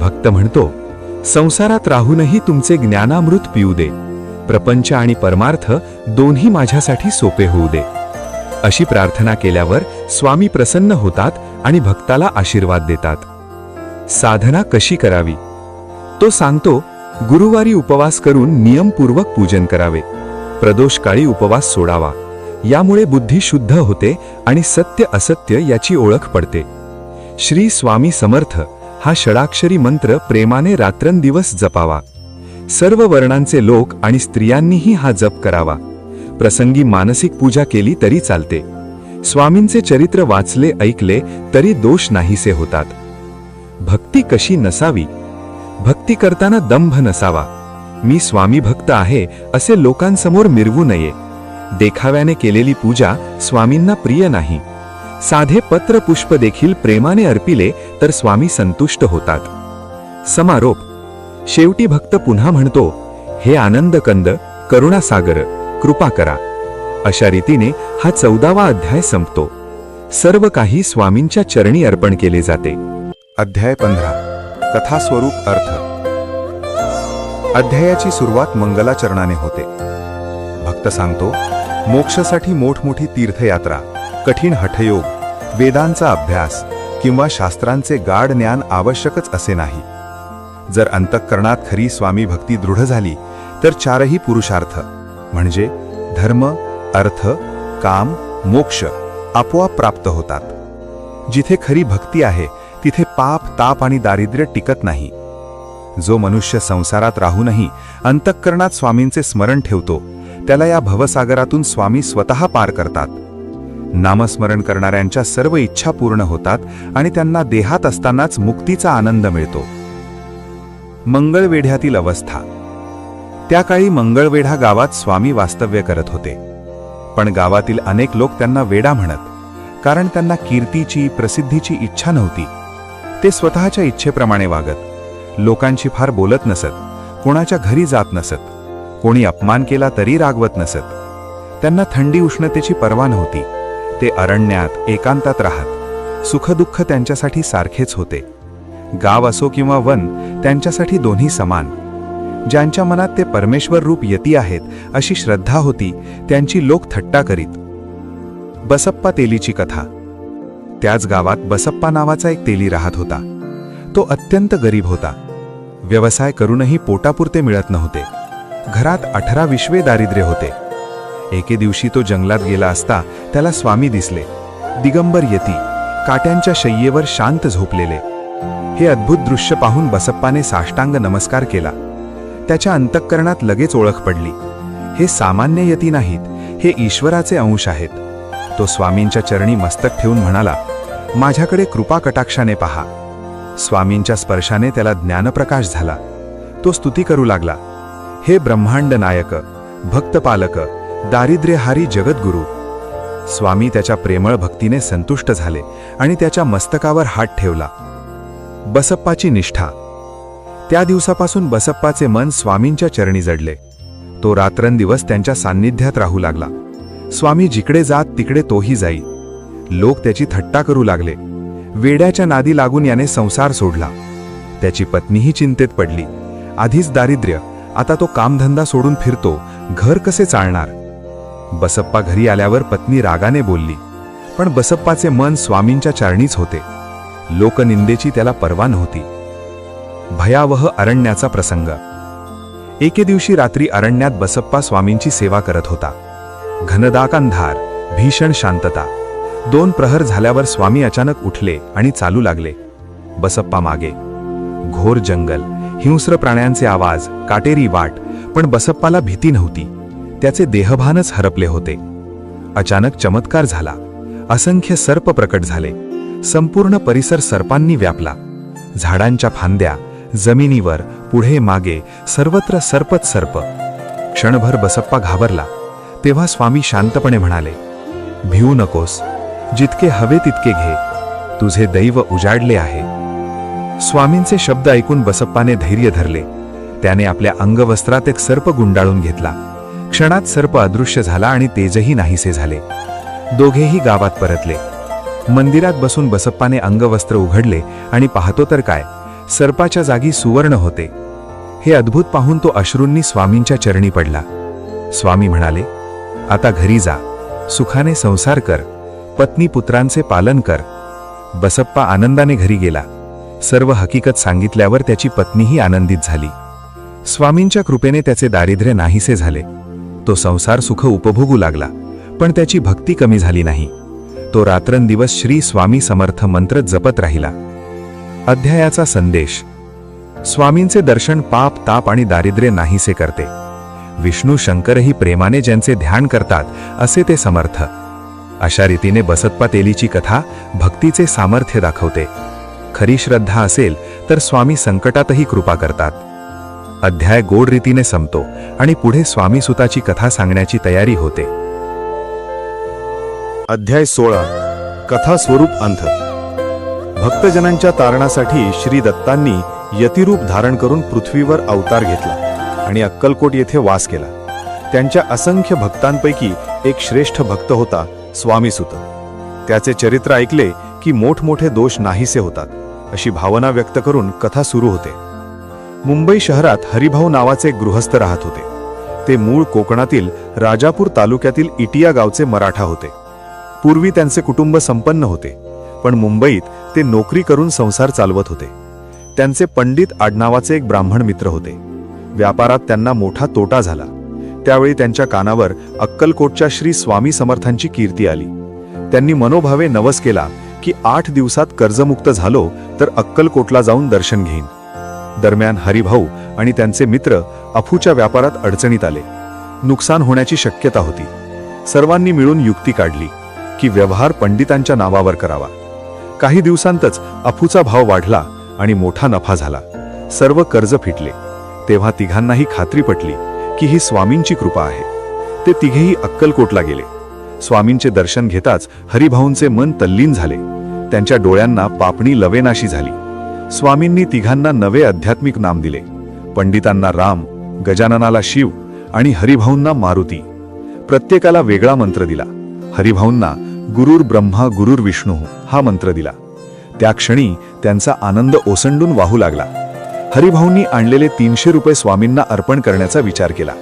भक्त म्हणतो, संसारात राहूनही तुमचे ज्ञानामृत पिऊ दे. प्रपंच आणि परमार्थ दोन्ही माझ्यासाठी सोपे होऊ दे. अशी प्रार्थना केल्यावर स्वामी प्रसन्न होतात आणि भक्ताला आशीर्वाद देतात. साधना कशी करावी? तो सांगतो, गुरुवारी उपवास करून नियमपूर्वक पूजन करावे. प्रदोषकाळी उपवास सोडावा. यामुळे बुद्धी शुद्ध होते आणि सत्य असत्य याची ओळख पडते. श्री स्वामी समर्थ हा षडाक्षरी मंत्र प्रेमाने रात्रंदिवस जपावा. सर्व वर्णांचे लोक आणि स्त्रियांनीही हा जप करावा. प्रसंगी मानसिक पूजा केली तरी चालते. स्वामींचे चरित्र वाचले, ऐकले तरी दोष नाहीसे होतात. भक्ती कशी नसावी? भक्ती करताना दंभ नसावा. मी स्वामी भक्त आहे असे लोकांसमोर मिरवू नये. देखाव्याने केलेली पूजा स्वामींना प्रिय नाही. साधे पत्र पुष्प देखील प्रेमाने अर्पिले तर स्वामी संतुष्ट होतात. समारोप. शेवटी भक्त पुन्हा म्हणतो, हे आनंदकंद, करुणासागर, कृपा करा. अशा रीतीने हा 14वा अध्याय संपतो. सर्व काही स्वामींच्या चरणी अर्पण केले जाते. अध्याय 15. कथास्वरूप अर्थ. अध्यायाची सुरुवात मंगलाचरणाने होते. भक्त सांगतो, मोक्षासाठी मोठमोठी तीर्थयात्रा, कठीण हठयोग, वेदांचा अभ्यास किंवा शास्त्रांचे गाढ ज्ञान आवश्यकच असे नाही. जर अंतःकरणात खरी स्वामी भक्ती दृढ झाली तर 4ही पुरुषार्थ म्हणजे धर्म, अर्थ, काम, मोक्ष आपोआप प्राप्त होतात. जिथे खरी भक्ती आहे तिथे पाप, ताप आणि दारिद्र्य टिकत नाही. जो मनुष्य संसारात राहूनही अंतःकरणात स्वामींचे स्मरण ठेवतो त्याला या भवसागरातून स्वामी स्वतः पार करतात. नामस्मरण करणाऱ्यांच्या सर्व इच्छा पूर्ण होतात आणि त्यांना देहात असतानाच मुक्तीचा आनंद मिळतो. मंगळवेढ्यातील अवस्था. त्या काळी मंगळवेढा गावात स्वामी वास्तव्य करत होते. पण गावातील अनेक लोक त्यांना वेडा म्हणत, कारण त्यांना कीर्तीची, प्रसिद्धीची इच्छा नव्हती. ते स्वतःच्या इच्छेप्रमाणे वागत. लोकांशी फार बोलत नसत. कोणाच्या घरी जात नसत. कोणी अपमान केला तरी रागवत नसत. त्यांना थंडी उष्णतेची पर्वा नव्हती. ते अरण्यात, एकांतात राहत. सुखदुःख त्यांच्यासाठी सारखेच होते. गाव असो किंवा वन, त्यांच्यासाठी दोन्ही समान. ज्यांच्या मनात ते परमेश्वर रूप यती आहेत अशी श्रद्धा होती, त्यांची लोक थट्टा करीत. बसप्पा तेलीची कथा. त्याच गावात बसप्पा नावाचा एक तेली राहत होता. तो अत्यंत गरीब होता. व्यवसाय करूनही पोटापुरते मिळत नव्हते. घरात 18-20 दारिद्र्य होते. एके दिवशी तो जंगलात गेला असता त्याला स्वामी दिसले. दिगंबर यती, काट्यांच्या शय्येवर शांत झोपलेले. हे अद्भुत दृश्य पाहून बसप्पाने साष्टांग नमस्कार केला. त्याच्या अंतःकरणात लगेच ओळख पडली. हे सामान्य यती नाहीत, हे ईश्वराचे अंश आहेत. तो स्वामींच्या चरणी मस्तक ठेवून म्हणाला, माझ्याकडे कृपा कटाक्षाने पहा. स्वामींच्या स्पर्शाने त्याला ज्ञानप्रकाश झाला. तो स्तुती करू लागला, हे ब्रह्मांड नायक, भक्तपालक, दारिद्र्यहारी जगद्गुरु. स्वामी त्याच्या प्रेमळ भक्तीने संतुष्ट झाले आणि त्याच्या मस्तकावर हात ठेवला. बसप्पाची निष्ठा. त्या दिवसापासून बसप्पाचे मन स्वामींच्या चरणी जडले. तो रात्रंदिवस त्यांच्या सान्निध्यात राहू लागला. स्वामी जिकडे जात तिकडे तोही जाई. लोक त्याची थट्टा करू लागले. वेड्याच्या नादी लागून याने संसार सोडला. त्याची पत्नीही चिंतेत पडली. आधीच दारिद्र्य, आता तो कामधंदा सोडून फिरतो, घर कसे चालणार. बसप्पा घरी आल्यावर पत्नी रागाने बोलली, पण बसप्पाचे मन स्वामींच्या चरणीच होते. लोकनिंदेची त्याला पर्वा नव्हती. भयावह अरण्याचा प्रसंग. एके दिवशी रात्री अरण्यात बसप्पा स्वामींची सेवा करत होता. घनदाट अंधार, भीषण शांतता. 2 प्रहर झाल्यावर स्वामी अचानक उठले आणि चालू लागले. बसप्पा मागे. घोर जंगल, हिंस्र प्राण्यांचे आवाज, काटेरी वाट, पण बसप्पाला भीती नव्हती. त्याचे देहभानच हरपले होते. अचानक चमत्कार झाला. असंख्य सर्प प्रकट झाले. संपूर्ण परिसर सर्पांनी व्यापला. झाडांच्या फांद्या, जमिनीवर, पुढे मागे सर्वत्र सर्पच सर्प. क्षणभर बसप्पा घाबरला. तेव्हा स्वामी शांतपणे म्हणाले, भिवू नकोस, जितके हवे तितके घे, तुझे दैव उजाडले आहे. स्वामींचे शब्द ऐकून बसप्पाने धैर्य धरले. त्याने आपल्या अंगवस्त्रात एक सर्प गुंडाळून घेतला. क्षणात सर्प अदृश्य झाला आणि तेजही नाहीसे झाले. दोघेही गावात परतले. मंदिरात बसून बसप्पाने अंगवस्त्र उघडले आणि पाहतो तर काय, सर्पाच्या जागी सुवर्ण होते. हे अद्भुत पाहून तो अश्रूंनी स्वामींच्या चरणी पडला. स्वामी म्हणाले, आता घरी जा, सुखाने संसार कर, पत्नी पुत्रांचे पालन कर. बसप्पा आनंदाने घरी गेला. सर्व हकीकत सांगितल्यावर त्याची पत्नीही आनंदित झाली. स्वामींच्या कृपेने त्याचे दारिद्र्य नाहीसे झाले. तो संसार सुख उपभोगू लागला, पण त्याची भक्ती कमी झाली नाही. तो रात्रंदिवस श्री स्वामी समर्थ मंत्र जपत राहिला. अध्यायाचा संदेश. स्वामींचे दर्शन पाप, ताप आणि दारिद्र्य नाहीसे करते. विष्णू शंकरही प्रेमाने ज्यांचे ध्यान करतात असे ते समर्थ. अशा रीतीने बसप्पा तेलीची कथा भक्तीचे सामर्थ्य दाखवते. खरी श्रद्धा असेल तर स्वामी संकटातही कृपा करतात. अध्याय गोड रीतीने संपतो आणि पुढे स्वामी सुताची कथा सांगण्याची तयारी होते. अध्याय 16. कथा स्वरूप अंत. भक्तजनांच्या तारणासाठी श्री दत्तांनी यतिरूप धारण करून पृथ्वीवर अवतार घेतला आणि अक्कलकोट येथे वास केला. त्यांच्या असंख्य भक्तांपैकी एक श्रेष्ठ भक्त होता स्वामीसुत. त्याचे चरित्र ऐकले की मोठमोठे दोष नाहीसे होतात, अशी भावना व्यक्त करून कथा सुरू होते. मुंबई शहरात हरिभाऊ नावाचे एक गृहस्थ राहत होते. ते मूळ कोकणातील राजापूर तालुक्यातील इटिया गावचे मराठा होते. पूर्वी त्यांचे कुटुंब संपन्न होते, पण मुंबईत ते नोकरी करून संसार चालवत होते. त्यांचे पंडित आडनावाचे एक ब्राह्मण मित्र होते. व्यापारात त्यांना मोठा तोटा झाला. त्यावेळी त्यांच्या कानावर अक्कलकोटच्या श्री स्वामी समर्थांची कीर्ती आली. त्यांनी मनोभावे नवस केला की 8 दिवसात कर्जमुक्त झालो तर अक्कलकोटला जाऊन दर्शन घेईन. दरम्यान हरिभाऊ आणि त्यांचे मित्र अफूच्या व्यापारात अडचणीत आले. नुकसान होण्याची शक्यता होती. सर्वांनी मिळून युक्ती काढली की व्यवहार पंडितांच्या नावावर करावा. काही दिवसांतच अफूचा भाव वाढला आणि मोठा नफा झाला. सर्व कर्ज फिटले. तेव्हा तिघांनाही खात्री पटली की ही स्वामींची कृपा आहे. ते तिघेही अक्कलकोटला गेले. स्वामींचे दर्शन घेताच हरिभाऊंचे मन तल्लीन झाले. त्यांच्या डोळ्यांना पापणी लवेनाशी झाली. स्वामींनी तिघांना नवे आध्यात्मिक नाम दिले. पंडितांना राम, गजाननाला शिव आणि हरिभाऊंना मारुती. प्रत्येकाला वेगळा मंत्र दिला. हरिभाऊंना गुरुर ब्रह्मा गुरुर विष्णू हा मंत्र दिला. त्या क्षणी त्यांचा आनंद ओसंडून वाहू लागला. हरिभाऊंनी आणलेले 300 रुपये स्वामींना अर्पण करण्याचा विचार केला.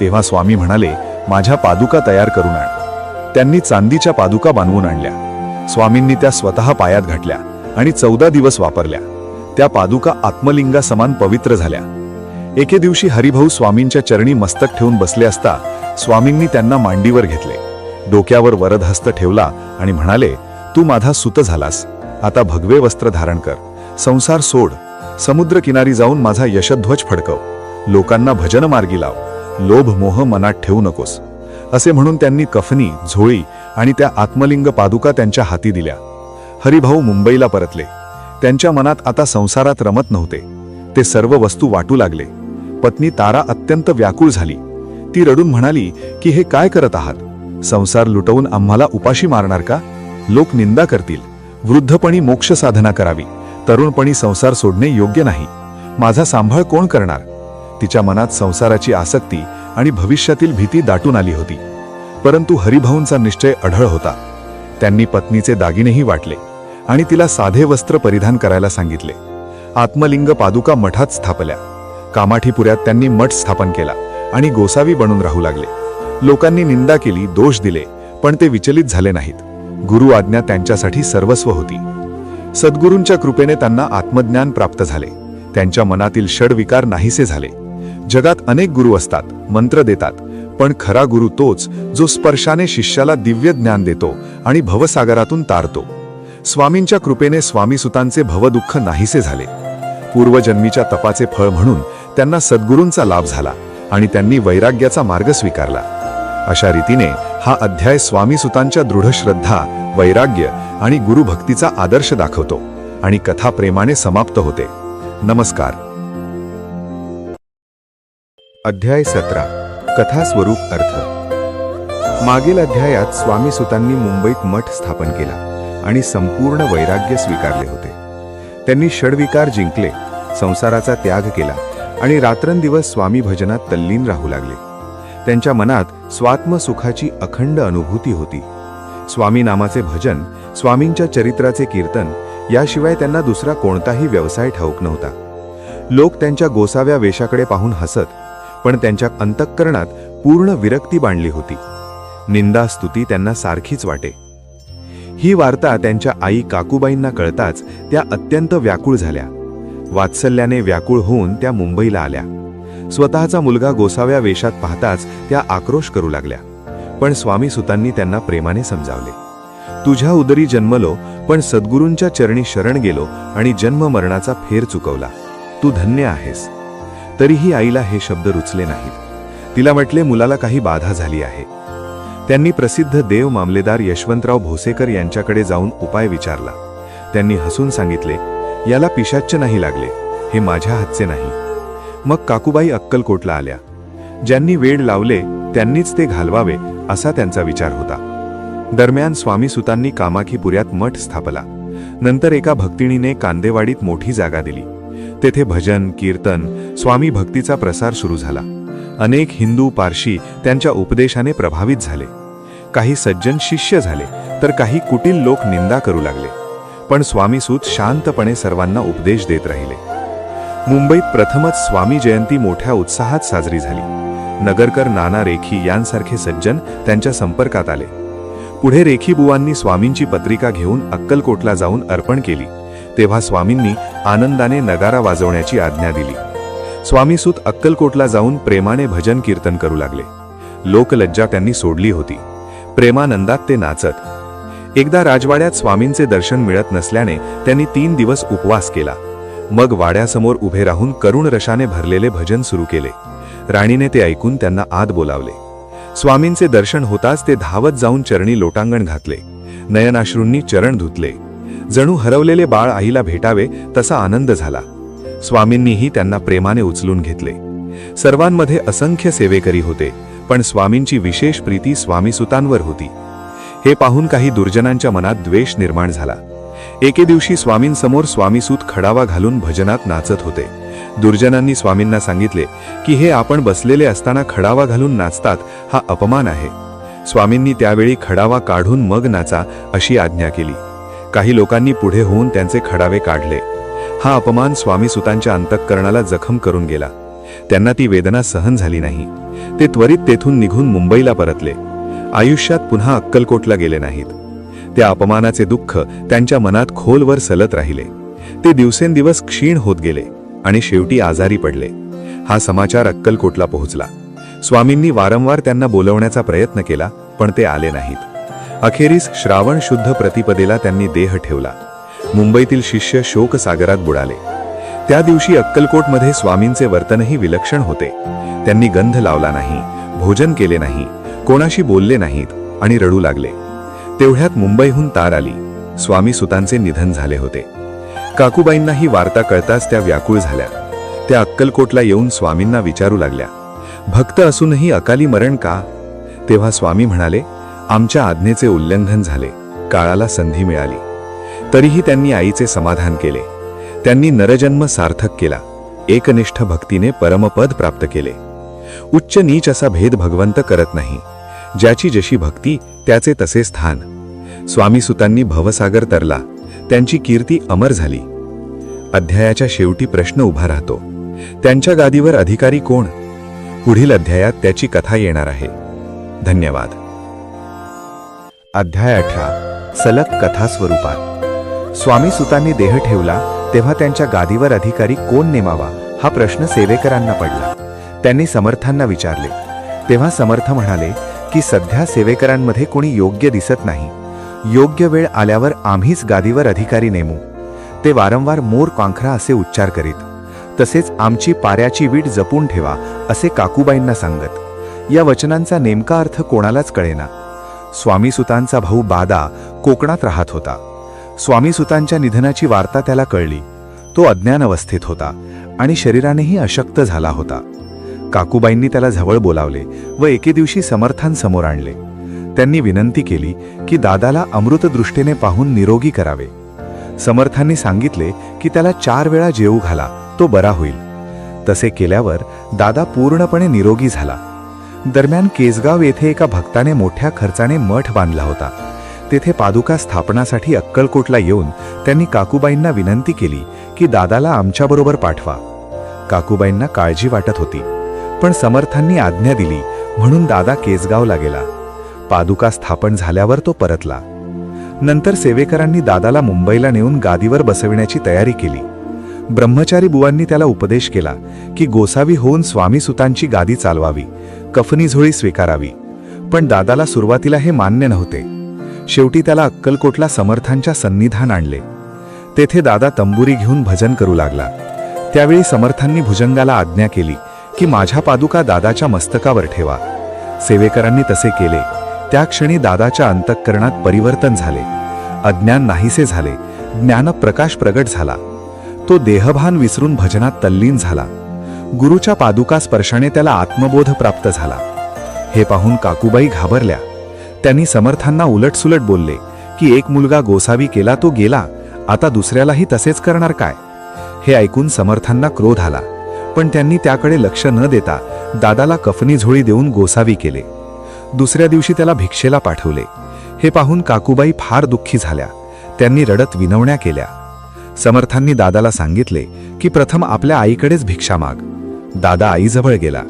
तेव्हा स्वामी म्हणाले, माझ्या पादुका तयार करून आण. त्यांनी चांदीच्या पादुका बांधवून आणल्या. स्वामींनी त्या स्वतः पायात घातल्या आणि 14 दिवस वापरल्या. त्या पादुका आत्मलिंगा समान पवित्र झाल्या. एके दिवशी हरिभाऊ स्वामींच्या चरणी मस्तक ठेवून बसले असता स्वामींनी त्यांना मांडीवर घेतले, डोक्यावर वरदहस्त ठेवला आणि म्हणाले, तू माझा सुत झालास, आता भगवे वस्त्र धारण कर, संसार सोड, समुद्र किनारी जाऊन माझा यशध्वज फडकव, लोकांना भजन मार्गी लाव, लोभ मोह मनात ठेवू नकोस. असे म्हणून त्यांनी कफनी, झोळी आणि त्या आत्मलिंग पादुका त्यांच्या हाती दिल्या. हरिभाऊ मुंबईला परतले. त्यांच्या मनात आता संसारात रमत नव्हते. ते सर्व वस्तू वाटू लागले. पत्नी तारा अत्यंत व्याकुळ झाली. ती रडून म्हणाली की हे काय करत आहात? संसार लुटवून आम्हाला उपाशी मारणार का? लोक निंदा करतील. वृद्धपणी मोक्ष साधना करावी, तरुणपणी संसार सोडणे योग्य नाही. माझा सांभाळ कोण करणार? तिच्या मनात संसाराची आसक्ती आणि भविष्यातील भीती दाटून आली होती. परंतु हरिभाऊंचा निश्चय अढळ होता. त्यांनी पत्नीचे दागिनेही वाटले आणि तिला साधे वस्त्र परिधान करायला सांगितले. आत्मलिंग पादुका मठात स्थापल्या. कामाठीपुऱ्यात त्यांनी मठ स्थापन केला आणि गोसावी बनून राहू लागले. लोकांनी निंदा केली, दोष दिले, पण ते विचलित झाले नाहीत. गुरु आज्ञा त्यांच्यासाठी सर्वस्व होती. सद्गुरूंच्या कृपेने त्यांना आत्मज्ञान प्राप्त झाले. त्यांच्या मनातील षडविकार नाहीसे झाले. जगात अनेक गुरु असतात, मंत्र देतात, पण खरा गुरु तोच जो स्पर्शाने शिष्याला दिव्य ज्ञान देतो आणि भवसागरातून तारतो. स्वामींच्या कृपेने स्वामीसुतांचे भवदुःख नाहीसे झाले. पूर्वजन्मीच्या तपाचे फळ म्हणून त्यांना सद्गुरूंचा लाभ झाला आणि त्यांनी वैराग्याचा मार्ग स्वीकारला. अशा रीतीने हा अध्याय स्वामीसुतांच्या दृढ श्रद्धा, वैराग्य आणि गुरुभक्तीचा आदर्श दाखवतो आणि कथा प्रेमाने समाप्त होते. नमस्कार. अध्याय 17. कथा स्वरूप अर्थ. मागील अध्यायात स्वामीसुतांनी मुंबईत मठ स्थापन केला आणि संपूर्ण वैराग्य स्वीकारले होते. त्यांनी षडविकार जिंकले, संसाराचा त्याग केला आणि रात्रंदिवस स्वामी भजनात तल्लीन राहू लागले. त्यांच्या मनात स्वात्मसुखाची अखंड अनुभूती होती. स्वामी नामाचे भजन, स्वामींच्या चरित्राचे कीर्तन याशिवाय त्यांना दुसरा कोणताही व्यवसाय ठाऊक नव्हता. लोक त्यांच्या गोसाव्या वेशाकडे पाहून हसत, पण त्यांच्या अंतःकरणात पूर्ण विरक्ती बांधली होती. निंदा स्तुती त्यांना सारखीच वाटे. ही वार्ता त्यांच्या आई काकूबाईंना कळताच त्या अत्यंत व्याकुळ झाल्या. वात्सल्याने व्याकुळ होऊन त्या मुंबईला आल्या. स्वतःचा मुलगा गोसाव्या वेशात पाहताच त्या आक्रोश करू लागल्या. पण स्वामीसुतांनी त्यांना प्रेमाने समजावले. तुझ्या उदरी जन्मलो, पण सद्गुरूंच्या चरणी शरण गेलो आणि जन्म मरणाचा फेर चुकवला. तू धन्य आहेस. तरीही आईला हे शब्द रुचले नाहीत. तिला म्हटले, मुलाला काही बाधा झाली आहे. त्यांनी प्रसिद्ध देव मामलेदार यशवंतराव भोसेकर यांच्याकडे जाऊन उपाय विचारला. त्यांनी हसून सांगितले, याला पिशाच्च नाही लागले, हे माझ्या हातचे नाही. मग काकूबाई अक्कलकोटला आल्या. ज्यांनी वेड लावले त्यांनीच ते घालवावे असा त्यांचा विचार होता. दरम्यान स्वामीसुतांनी कामाखीपुऱ्यात मठ स्थापला. नंतर एका भक्तिणीने कांदेवाडीत मोठी जागा दिली. तेथे भजन, कीर्तन, स्वामी भक्तीचा प्रसार सुरू झाला. अनेक हिंदू, पारशी त्यांच्या उपदेशाने प्रभावित झाले. काही सज्जन शिष्य झाले, तर काही कुटील लोक निंदा करू लागले. पण स्वामीसूत शांतपणे सर्वांना उपदेश देत राहिले. मुंबईत प्रथमच स्वामी जयंती मोठ्या उत्साहात साजरी झाली. नगरकर, नाना रेखी यांसारखे सज्जन त्यांच्या संपर्कात आले. पुढे रेखीबुवांनी स्वामींची पत्रिका घेऊन अक्कलकोटला जाऊन अर्पण केली. तेव्हा स्वामींनी आनंदाने नगारा वाजवण्याची आज्ञा दिली. स्वामीसूत अक्कलकोटला जाऊन प्रेमाने भजन कीर्तन करू लागले. लोकलज्जा त्यांनी सोडली होती. प्रेमानंदात ते नाचत. एकदा राजवाड्यात स्वामींचे दर्शन मिळत नसल्याने त्यांनी 3 दिवस उपवास केला. मग वाड्यासमोर उभे राहून करुण रसाने भरलेले भजन सुरू केले. राणीने ते ऐकून त्यांना आत बोलावले. स्वामींचे दर्शन होताच ते धावत जाऊन चरणी लोटांगण घातले. नयनाश्रूंनी चरण धुतले. जणू हरवलेले बाळ आईला भेटावे तसा आनंद झाला. स्वामींनीही त्यांना प्रेमाने उचलून घेतले. सर्वांमध्ये असंख्य सेवेकरी होते, पण स्वामींची विशेष प्रीती स्वामीसुतांवर होती. हे पाहून काही दुर्जनांच्या मनात द्वेष निर्माण झाला. एके दिवशी स्वामींसमोर स्वामीसूत खडावा घालून भजनात नाचत होते. दुर्जनांनी स्वामींना सांगितले की हे आपण बसलेले असताना खडावा घालून नाचतात, हा अपमान आहे. स्वामींनी त्यावेळी खडावा काढून मग नाचा अशी आज्ञा केली. काही लोकांनी पुढे होऊन त्यांचे खडावे काढले. हा अपमान स्वामीसुतांच्या अंतःकरणाला जखम करून गेला. त्यांना ती वेदना सहन झाली नाही. ते त्वरित तेथून निघून मुंबईला परतले. आयुष्यात पुन्हा अक्कलकोटला गेले नाहीत. त्या अपमानाचे दुःख त्यांच्या मनात खोलवर सलत राहिले. ते दिवसेंदिवस क्षीण होत गेले आणि शेवटी आजारी पडले. हा समाचार अक्कलकोटला पोहोचला. स्वामींनी वारंवार त्यांना बोलवण्याचा प्रयत्न केला, पण ते आले नाहीत. अखेरीस श्रावण शुद्ध प्रतिपदेला त्यांनी देह ठेवला. मुंबईतील शिष्य शोकसागरात बुडाले. त्या दिवशी अक्कलकोटमध्ये स्वामींचे वर्तनही विलक्षण होते. त्यांनी गंध लावला नाही, भोजन केले नाही, कोणाशी बोलले नाहीत आणि रडू लागले. तेवढ्यात मुंबईहून तार आली. स्वामी सुतांचे निधन झाले होते. काकूबाईंना ही वार्ता कळताच त्या व्याकुळ झाल्या. त्या अक्कलकोटला येऊन स्वामींना विचारू लागल्या, भक्त असूनही अकाली मरण का? तेव्हा स्वामी म्हणाले, आमच्या आज्ञेचे उल्लंघन झाले, काळाला संधी मिळाली. तरीही त्यांनी आईचे समाधान केले. त्यांनी नरजन्म सार्थक केला. एकनिष्ठ भक्तीने परमपद प्राप्त केले. उच्च नीच असा भेद भगवंत करत नाही. ज्याची जशी भक्ती त्याचे तसे स्थान. स्वामीसुतांनी भवसागर तरला. त्यांची कीर्ती अमर झाली. अध्यायाच्या शेवटी प्रश्न उभा राहतो, त्यांच्या गादीवर अधिकारी कोण? पुढील अध्यायात त्याची कथा येणार आहे. धन्यवाद. अध्याय 18 सलग कथा स्वरूपात. स्वामी सुतांनी देह ठेवला तेव्हा त्यांच्या गादीवर अधिकारी कोण नेमावा हा प्रश्न सेवेकरांना पडला. त्यांनी समर्थांना विचारले. तेव्हा समर्थ म्हणाले की सध्या सेवेकरांमध्ये कोणी योग्य दिसत नाही. योग्य वेळ आल्यावर आम्हीच गादीवर अधिकारी नेमू. ते वारंवार मोर कांखरा असे उच्चार करीत. तसेच आमची पाऱ्याची वीट जपून ठेवा असे काकूबाईंना सांगत. या वचनांचा नेमका अर्थ कोणालाच कळेना. स्वामीसुतांचा भाऊ बादा कोकणात राहत होता. स्वामीसुतांच्या निधनाची वार्ता त्याला कळली. तो अज्ञान अवस्थेत होता आणि शरीरानेही अशक्त झाला होता. काकूबाईंनी त्याला जवळ बोलावले व एके दिवशी समर्थांसमोर आणले. त्यांनी विनंती केली की दादाला अमृतदृष्टीने पाहून निरोगी करावे. समर्थांनी सांगितले की त्याला 4 वेळा जेवू घाला, तो बरा होईल. तसे केल्यावर दादा पूर्णपणे निरोगी झाला. दरम्यान केसगाव येथे एका भक्ताने मोठ्या खर्चाने मठ बांधला होता. तेथे पादुका स्थापनासाठी अक्कलकोटला येऊन त्यांनी काकूबाईंना विनंती केली की दादाला आमच्याबरोबर पाठवा. काकूबाईंना काळजी वाटत होती, पण समर्थांनी आज्ञा दिली म्हणून दादा केसगावला गेला. पादुका स्थापन झाल्यावर तो परतला. नंतर सेवेकरांनी दादाला मुंबईला नेऊन गादीवर बसविण्याची तयारी केली. ब्रह्मचारी बुवांनी त्याला उपदेश केला की गोसावी होऊन स्वामीसुतांची गादी चालवावी, कफनी झोळी स्वीकारावी. पण दादाला सुरुवातीला हे मान्य नव्हते. शेवटी त्याला अक्कलकोटला समर्थांच्या सन्निधान आणले. तेथे दादा तंबुरी घेऊन भजन करू लागला. त्यावेळी समर्थांनी भुजंगाला आज्ञा केली की माझ्या पादुका दादाच्या मस्तकावर ठेवा. सेवेकरांनी तसे केले. त्या क्षणी दादाच्या अंतःकरणात परिवर्तन झाले. अज्ञान नाहीसे झाले. ज्ञानप्रकाश प्रगट झाला. तो देहभान विसरून भजनात तल्लीन झाला. गुरुच्या पादुका स्पर्शाने त्याला आत्मबोध प्राप्त झाला. हे पाहून काकूबाई घाबरल्या. त्यांनी समर्थांना उलटसुलट बोलले की एक मुलगा गोसावी केला तो गेला, आता दुसऱ्यालाही तसेच करणार काय? हे ऐकून समर्थांना क्रोध आला, पण त्यांनी त्याकडे लक्ष न देता दादाला कफनी झोळी देऊन गोसावी केले. दुसऱ्या दिवशी त्याला भिक्षेला पाठवले. हे पाहून काकूबाई फार दुःखी झाल्या. त्यांनी रडत विनवण्या केल्या. समर्थांनी दादाला सांगितले की प्रथम आपल्या आईकडेच भिक्षा माग. दादा आईजवळ गेला.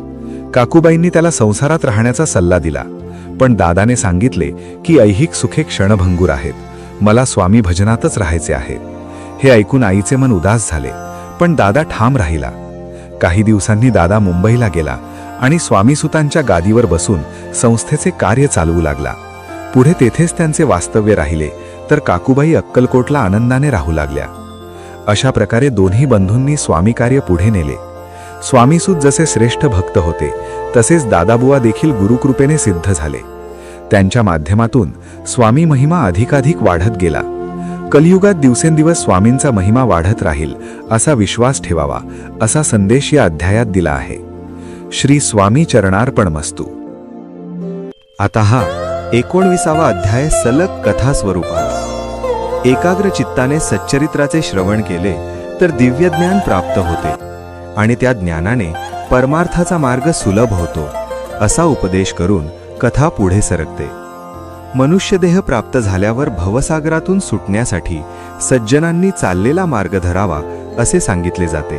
काकूबाईंनी त्याला संसारात राहण्याचा सल्ला दिला, पण दादाने सांगितले की ऐहिक सुखे क्षणभंगूर आहेत, मला स्वामी भजनातच राहायचे आहे. हे ऐकून आईचे मन उदास झाले, पण दादा ठाम राहिला. काही दिवसांनी दादा मुंबईला गेला आणि स्वामीसुतांच्या गादीवर बसून संस्थेचे कार्य चालवू लागला. पुढे तेथेच त्यांचे वास्तव्य राहिले, तर काकूबाई अक्कलकोटला आनंदाने राहू लागल्या. अशा प्रकारे दोन्ही बंधूंनी स्वामी कार्य पुढे नेले. स्वामीसूत जसे श्रेष्ठ भक्त होते, तसेच दादाबुवा देखील गुरुकृपेने सिद्ध झाले. त्यांच्या माध्यमातून स्वामी महिमा अधिकाधिक वाढत गेला. कलियुगात दिवसेंदिवस स्वामींचा महिमा वाढत राहील असा विश्वास ठेवावा, असा संदेश या अध्यायात दिला आहे. श्री स्वामी चरणार्पणमस्तु. आता हा 19वा अध्याय सलग कथा स्वरूपात. एकाग्र चित्ताने सच्चरित्राचे श्रवण केले तर दिव्य ज्ञान प्राप्त होते आणि त्या ज्ञानाने परमार्थाचा मार्ग सुलभ होतो, असा उपदेश करून कथा पुढे सरकते. मनुष्यदेह प्राप्त झाल्यावर भवसागरातून सुटण्यासाठी सज्जनांनी चाललेला मार्ग धरावा असे सांगितले जाते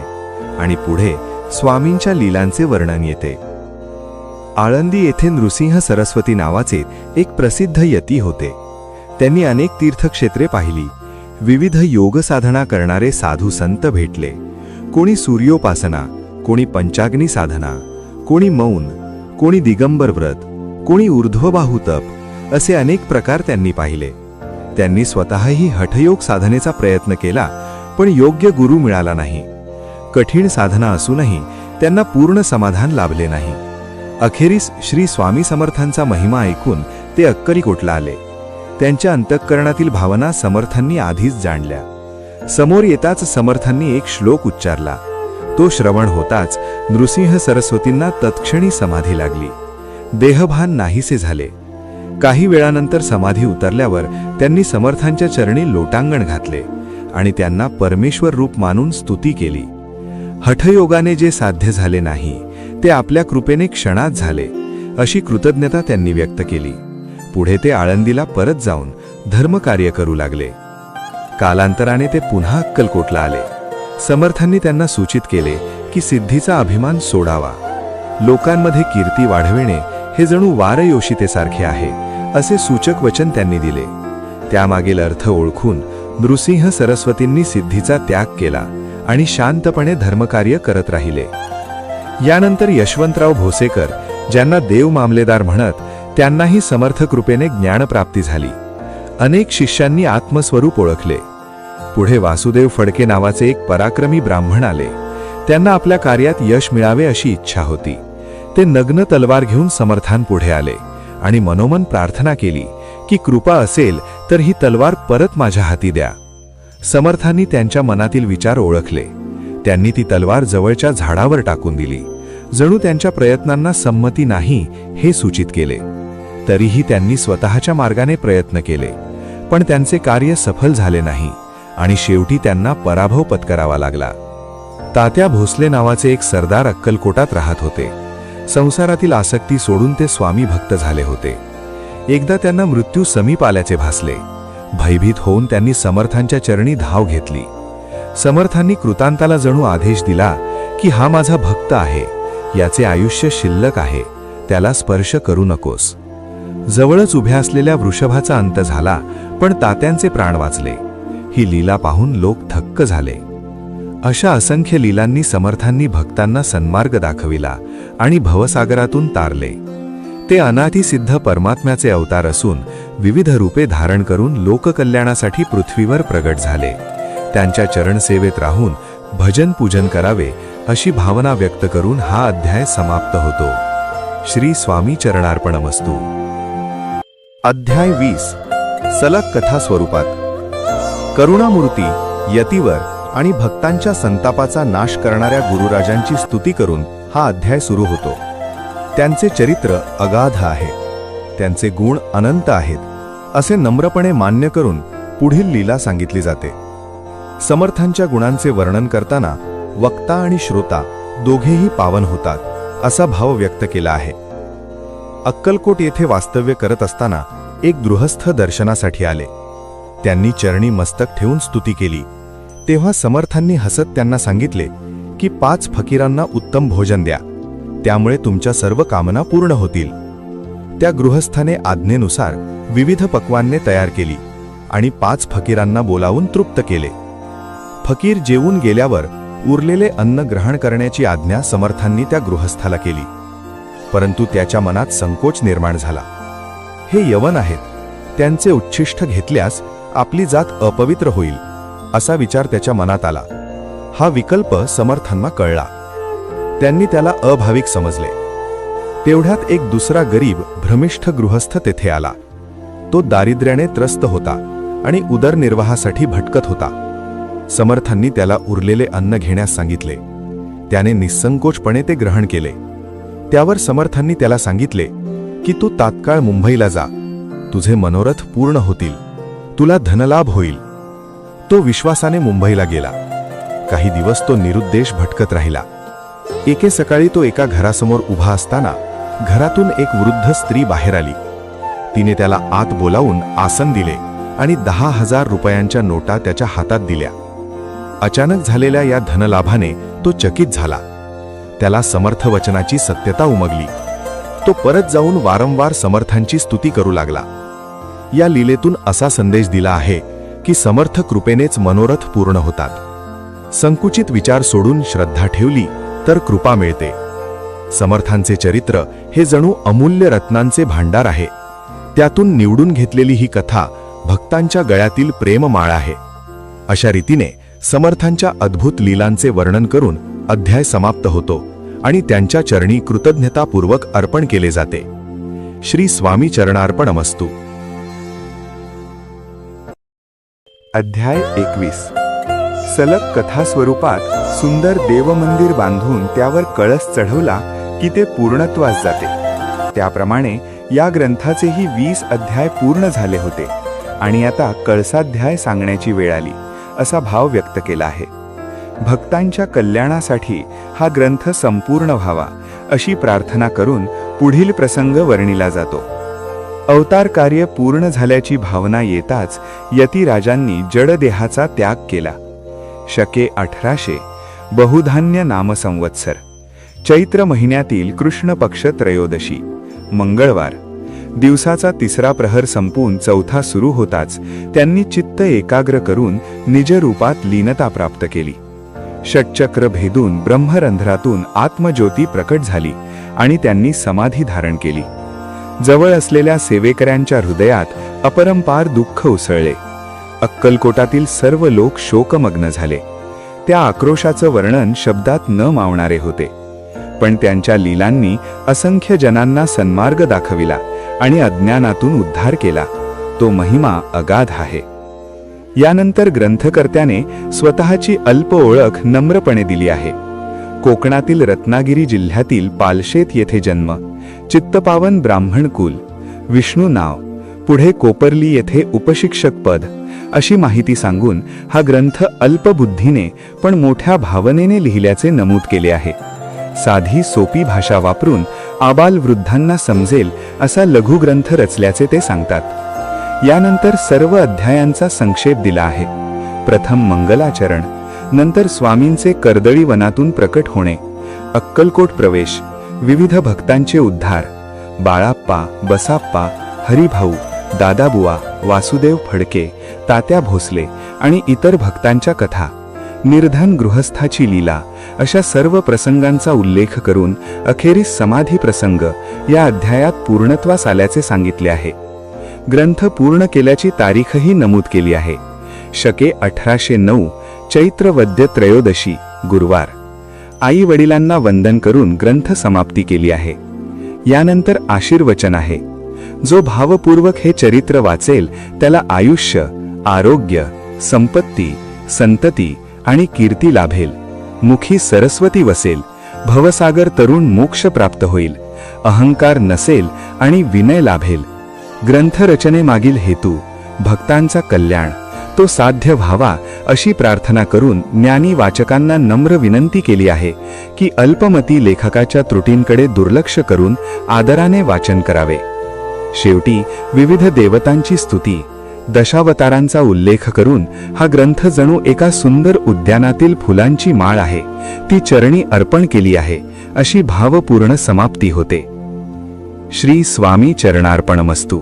आणि पुढे स्वामींच्या लीलांचे वर्णन येते. आळंदी येथे नृसिंह सरस्वती नावाचे एक प्रसिद्ध यती होते. त्यांनी अनेक तीर्थक्षेत्रे पाहिली. विविध योग साधना करणारे साधू संत भेटले. कोणी सूर्योपासना, कोणी पंचाग्नी साधना, कोणी मौन, कोणी दिगंबर व्रत, कोणी ऊर्ध्वबाहू तप असे अनेक प्रकार त्यांनी पाहिले. त्यांनी स्वतःही हठयोग साधनेचा प्रयत्न केला, पण योग्य गुरु मिळाला नाही. कठीण साधना असूनही त्यांना पूर्ण समाधान लाभले नाही. अखेरीस श्री स्वामी समर्थांचा महिमा ऐकून ते अक्कलकोटला आले. त्यांच्या अंतःकरणातील भावना समर्थांनी आधीच जाणल्या. समोर येताच समर्थांनी एक श्लोक उच्चारला. तो श्रवण होताच नृसिंह सरस्वतींना तत्क्षणी समाधी लागली. देहभान नाहीसे झाले. काही वेळानंतर समाधी उतरल्यावर त्यांनी समर्थांच्या चरणी लोटांगण घातले आणि त्यांना परमेश्वर रूप मानून स्तुती केली. हठयोगाने जे साध्य झाले नाही ते आपल्या कृपेने क्षणात झाले, अशी कृतज्ञता त्यांनी व्यक्त केली. पुढे ते आळंदीला परत जाऊन धर्मकार्य करू लागले. कालांतराने ते पुन्हा अक्कलकोटला आले. समर्थांनी त्यांना सूचित केले की सिद्धीचा अभिमान सोडावा. लोकांमध्ये कीर्ती वाढविणे हे जणू वारयोषितेसारखे आहे, असे सूचक वचन त्यांनी दिले. त्यामागील अर्थ ओळखून नृसिंह सरस्वतींनी सिद्धीचा त्याग केला आणि शांतपणे धर्मकार्य करत राहिले. यानंतर यशवंतराव भोसेकर, ज्यांना देव मामलेदार म्हणत, त्यांनाही समर्थ कृपेने ज्ञानप्राप्ती झाली. अनेक शिष्यांनी आत्मस्वरूप ओळखले. पुढे वासुदेव फडके नावाचे एक पराक्रमी ब्राह्मण आले. त्यांना आपल्या कार्यात यश मिळावे अशी इच्छा होती. ते नग्न तलवार घेऊन समर्थांपुढे आले आणि मनोमन प्रार्थना केली की कृपा असेल तर ही तलवार परत माझ्या हाती द्या. समर्थांनी त्यांच्या मनातील विचार ओळखले. त्यांनी ती तलवार जवळच्या झाडावर टाकून दिली. जणू त्यांच्या प्रयत्नांना संमती नाही हे सूचित केले. तरीही त्यांनी स्वतःच्या मार्गाने प्रयत्न केले, पण त्यांचे कार्य सफल झाले नाही आणि शेवटी त्यांना पराभव पत्करावा लागला. तात्या भोसले नावाचे एक सरदार अक्कलकोटात राहत होते. संसारातील आसक्ती सोडून ते स्वामी भक्त झाले होते. एकदा त्यांना मृत्यू समीप आल्याचे भासले. भयभीत होऊन त्यांनी समर्थांच्या चरणी धाव घेतली. समर्थांनी कृतांताला जणू आदेश दिला की हा माझा भक्त आहे, याचे आयुष्य शिल्लक आहे, त्याला स्पर्श करू नकोस. जवळच उभ्या असलेल्या वृषभाचा अंत झाला, पण तात्यांचे प्राण वाचले. ही लीला पाहून लोक थक्क झाले. अशा असंख्य लीलांनी समर्थांनी भक्तांना सन्मार्ग दाखविला आणि भवसागरातून तारले. ते अनादिसिद्ध परमात्म्याचे अवतार असून विविध रूपे धारण करून लोककल्याणासाठी पृथ्वीवर प्रगट झाले. त्यांच्या चरणसेवेत राहून भजन पूजन करावे अशी भावना व्यक्त करून हा अध्याय समाप्त होतो. श्री स्वामी चरणार्पणमस्तु. अध्याय 20 सलग कथा स्वरूपात. करुणामूर्ती, यतिवर आणि भक्तांच्या संतापाचा नाश करणाऱ्या गुरुराजांची स्तुती करून हा अध्याय सुरू होतो. त्यांचे चरित्र अगाध आहे, त्यांचे गुण अनंत आहेत, असे नम्रपणे मान्य करून पुढील लीला सांगितली जाते. समर्थांच्या गुणांचे वर्णन करताना वक्ता आणि श्रोता दोघेही पावन होतात, असा भाव व्यक्त केला आहे. अक्कलकोट येथे वास्तव्य करत असताना एक गृहस्थ दर्शनासाठी आले. त्यांनी चरणी मस्तक ठेवून स्तुती केली. तेव्हा समर्थांनी हसत त्यांना सांगितले की 5 फकीरांना उत्तम भोजन द्या, त्यामुळे तुमच्या सर्व कामना पूर्ण होतील. त्या गृहस्थाने आज्ञेनुसार विविध पक्वान्ने तयार केली आणि 5 फकीरांना बोलावून तृप्त केले. फकीर जेवून गेल्यावर उरलेले अन्न ग्रहण करण्याची आज्ञा समर्थांनी त्या गृहस्थाला केली. परंतु त्याच्या मनात संकोच निर्माण झाला. हे यवन आहेत, त्यांचे उच्छिष्ट घेतल्यास आपली जात अपवित्र होईल, असा विचार त्याच्या मनात आला. हा विकल्प समर्थांना कळला. त्यांनी त्याला अभाविक समजले. तेवढ्यात एक दुसरा गरीब भ्रमिष्ठ गृहस्थ तेथे आला. तो दारिद्र्याने त्रस्त होता आणि उदरनिर्वाहासाठी भटकत होता. समर्थांनी त्याला उरलेले अन्न घेण्यास सांगितले. त्याने निस्संकोचपणे ते ग्रहण केले. त्यावर समर्थांनी त्याला सांगितले की तू तात्काळ मुंबईला जा, तुझे मनोरथ पूर्ण होतील, तुला धनलाभ होईल. तो विश्वासाने मुंबईला गेला. काही दिवस तो निरुद्देश भटकत राहिला. एके सकाळी तो एका घरासमोर उभा असताना घरातून एक वृद्ध स्त्री बाहेर आली. तिने त्याला आत बोलावून आसन दिले आणि 10,000 रुपयांच्या नोटा त्याच्या हातात दिल्या. अचानक झालेल्या या धनलाभाने तो चकित झाला. त्याला समर्थ वचनाची सत्यता उमगली. तो परत जाऊन वारंवार समर्थांची स्तुती करू लागला. या लीलेतून असा संदेश दिला आहे की समर्थ कृपेनेच मनोरथ पूर्ण होतात. संकुचित विचार सोडून श्रद्धा ठेवली तर कृपा मिळते. समर्थांचे चरित्र हे जणू अमूल्य रत्नांचे भांडार आहे. त्यातून निवडून घेतलेली ही कथा भक्तांच्या गळ्यातील प्रेममाळ आहे. अशा रीतीने समर्थांच्या अद्भुत लीलांचे वर्णन करून अध्याय समाप्त होतो आणि त्यांच्या चरणी कृतज्ञतापूर्वक अर्पण केले जाते. श्री स्वामी चरणार्पणमस्तु. अध्याय 21. सलग कथा स्वरूपात सुंदर देवमंदिर बांधून त्यावर कळस चढवला की ते पूर्णत्वास जाते. त्याप्रमाणे या ग्रंथाचेही 20 अध्याय पूर्ण झाले होते आणि आता कळसाध्याय सांगण्याची वेळ आली असा भाव व्यक्त केला आहे. भक्तांच्या कल्याणासाठी हा ग्रंथ संपूर्ण व्हावा अशी प्रार्थना करून पुढील प्रसंग वर्णिला जातो. अवतार कार्य पूर्ण झाल्याची भावना येताच यतिराजांनी जडदेहाचा त्याग केला. शके 1800 बहुधान्य नामसंवत्सर चैत्र महिन्यातील कृष्ण पक्ष त्रयोदशी मंगळवार दिवसाचा तिसरा प्रहर संपून चौथा सुरू होताच त्यांनी चित्त एकाग्र करून निजरूपात लीनता प्राप्त केली. षटचक्र भेदून ब्रह्मरंध्रातून आत्मज्योती प्रकट झाली आणि त्यांनी समाधी धारण केली. जवळ असलेल्या सेवेकऱ्यांच्या हृदयात अपरंपार दुःख उसळले. अक्कलकोटातील सर्व लोक शोकमग्न झाले. त्या आक्रोशाचं वर्णन शब्दात न मावणारे होते. पण त्यांच्या लीलांनी असंख्य जनांना सन्मार्ग दाखविला आणि अज्ञानातून उद्धार केला. तो महिमा अगाध आहे. यानंतर ग्रंथकर्त्याने स्वतःची अल्प ओळख नम्रपणे दिली आहे. कोकणातील रत्नागिरी जिल्ह्यातील पालशेत येथे जन्म, चित्तपावन ब्राह्मण कुल, विष्णू नाव, पुढे कोपर्ली येथे उपशिक्षक पद अशी माहिती सांगून हा ग्रंथ अल्पबुद्धीने पण मोठ्या भावनेने लिहिल्याचे नमूद केले आहे. साधी सोपी भाषा वापरून आबालवृद्धांना समजेल असा लघुग्रंथ रचल्याचे ते सांगतात. यानंतर सर्व अध्यायांचा संक्षेप दिला आहे. प्रथम मंगलाचरण, नंतर स्वामींचे कर्दळी वनातून प्रकट होणे, अक्कलकोट प्रवेश, विविध भक्तांचे उद्धार, बाळाप्पा, बसाप्पा, हरिभाऊ, दादाबुवा, वासुदेव फडके, तात्या भोसले आणि इतर भक्तांच्या कथा, निर्धन गृहस्थाची लीला अशा सर्व प्रसंगांचा उल्लेख करून अखेरीस समाधी प्रसंग या अध्यायात पूर्णत्वास आल्याचे सांगितले आहे. ग्रंथ पूर्ण केल्याची तारीखही नमूद केली आहे. शके 1809 चैत्र वद्य त्रयोदशी गुरुवार. आई वडिलांना वंदन करून ग्रंथ समाप्ती केली आहे. यानंतर आशीर्वचन आहे. जो भावपूर्वक हे चरित्र वाचेल त्याला आयुष्य, आरोग्य, संपत्ती, संतती आणि कीर्ती लाभेल. मुखी सरस्वती वसेल. भवसागर तरुण मोक्ष प्राप्त होईल. अहंकार नसेल आणि विनय लाभेल. ग्रंथरचनेमागील हेतू भक्तांचा कल्याण तो साध्य व्हावा अशी प्रार्थना करून ज्ञानी वाचकांना नम्र विनंती केली आहे की अल्पमती लेखकाच्या त्रुटींकडे दुर्लक्ष करून आदराने वाचन करावे. शेवटी विविध देवतांची स्तुती, दशावतारांचा उल्लेख करून हा ग्रंथ जणू एका सुंदर उद्यानातील फुलांची माळ आहे, ती चरणी अर्पण केली आहे अशी भावपूर्ण समाप्ती होते. श्री स्वामी चरणार्पणमस्तु.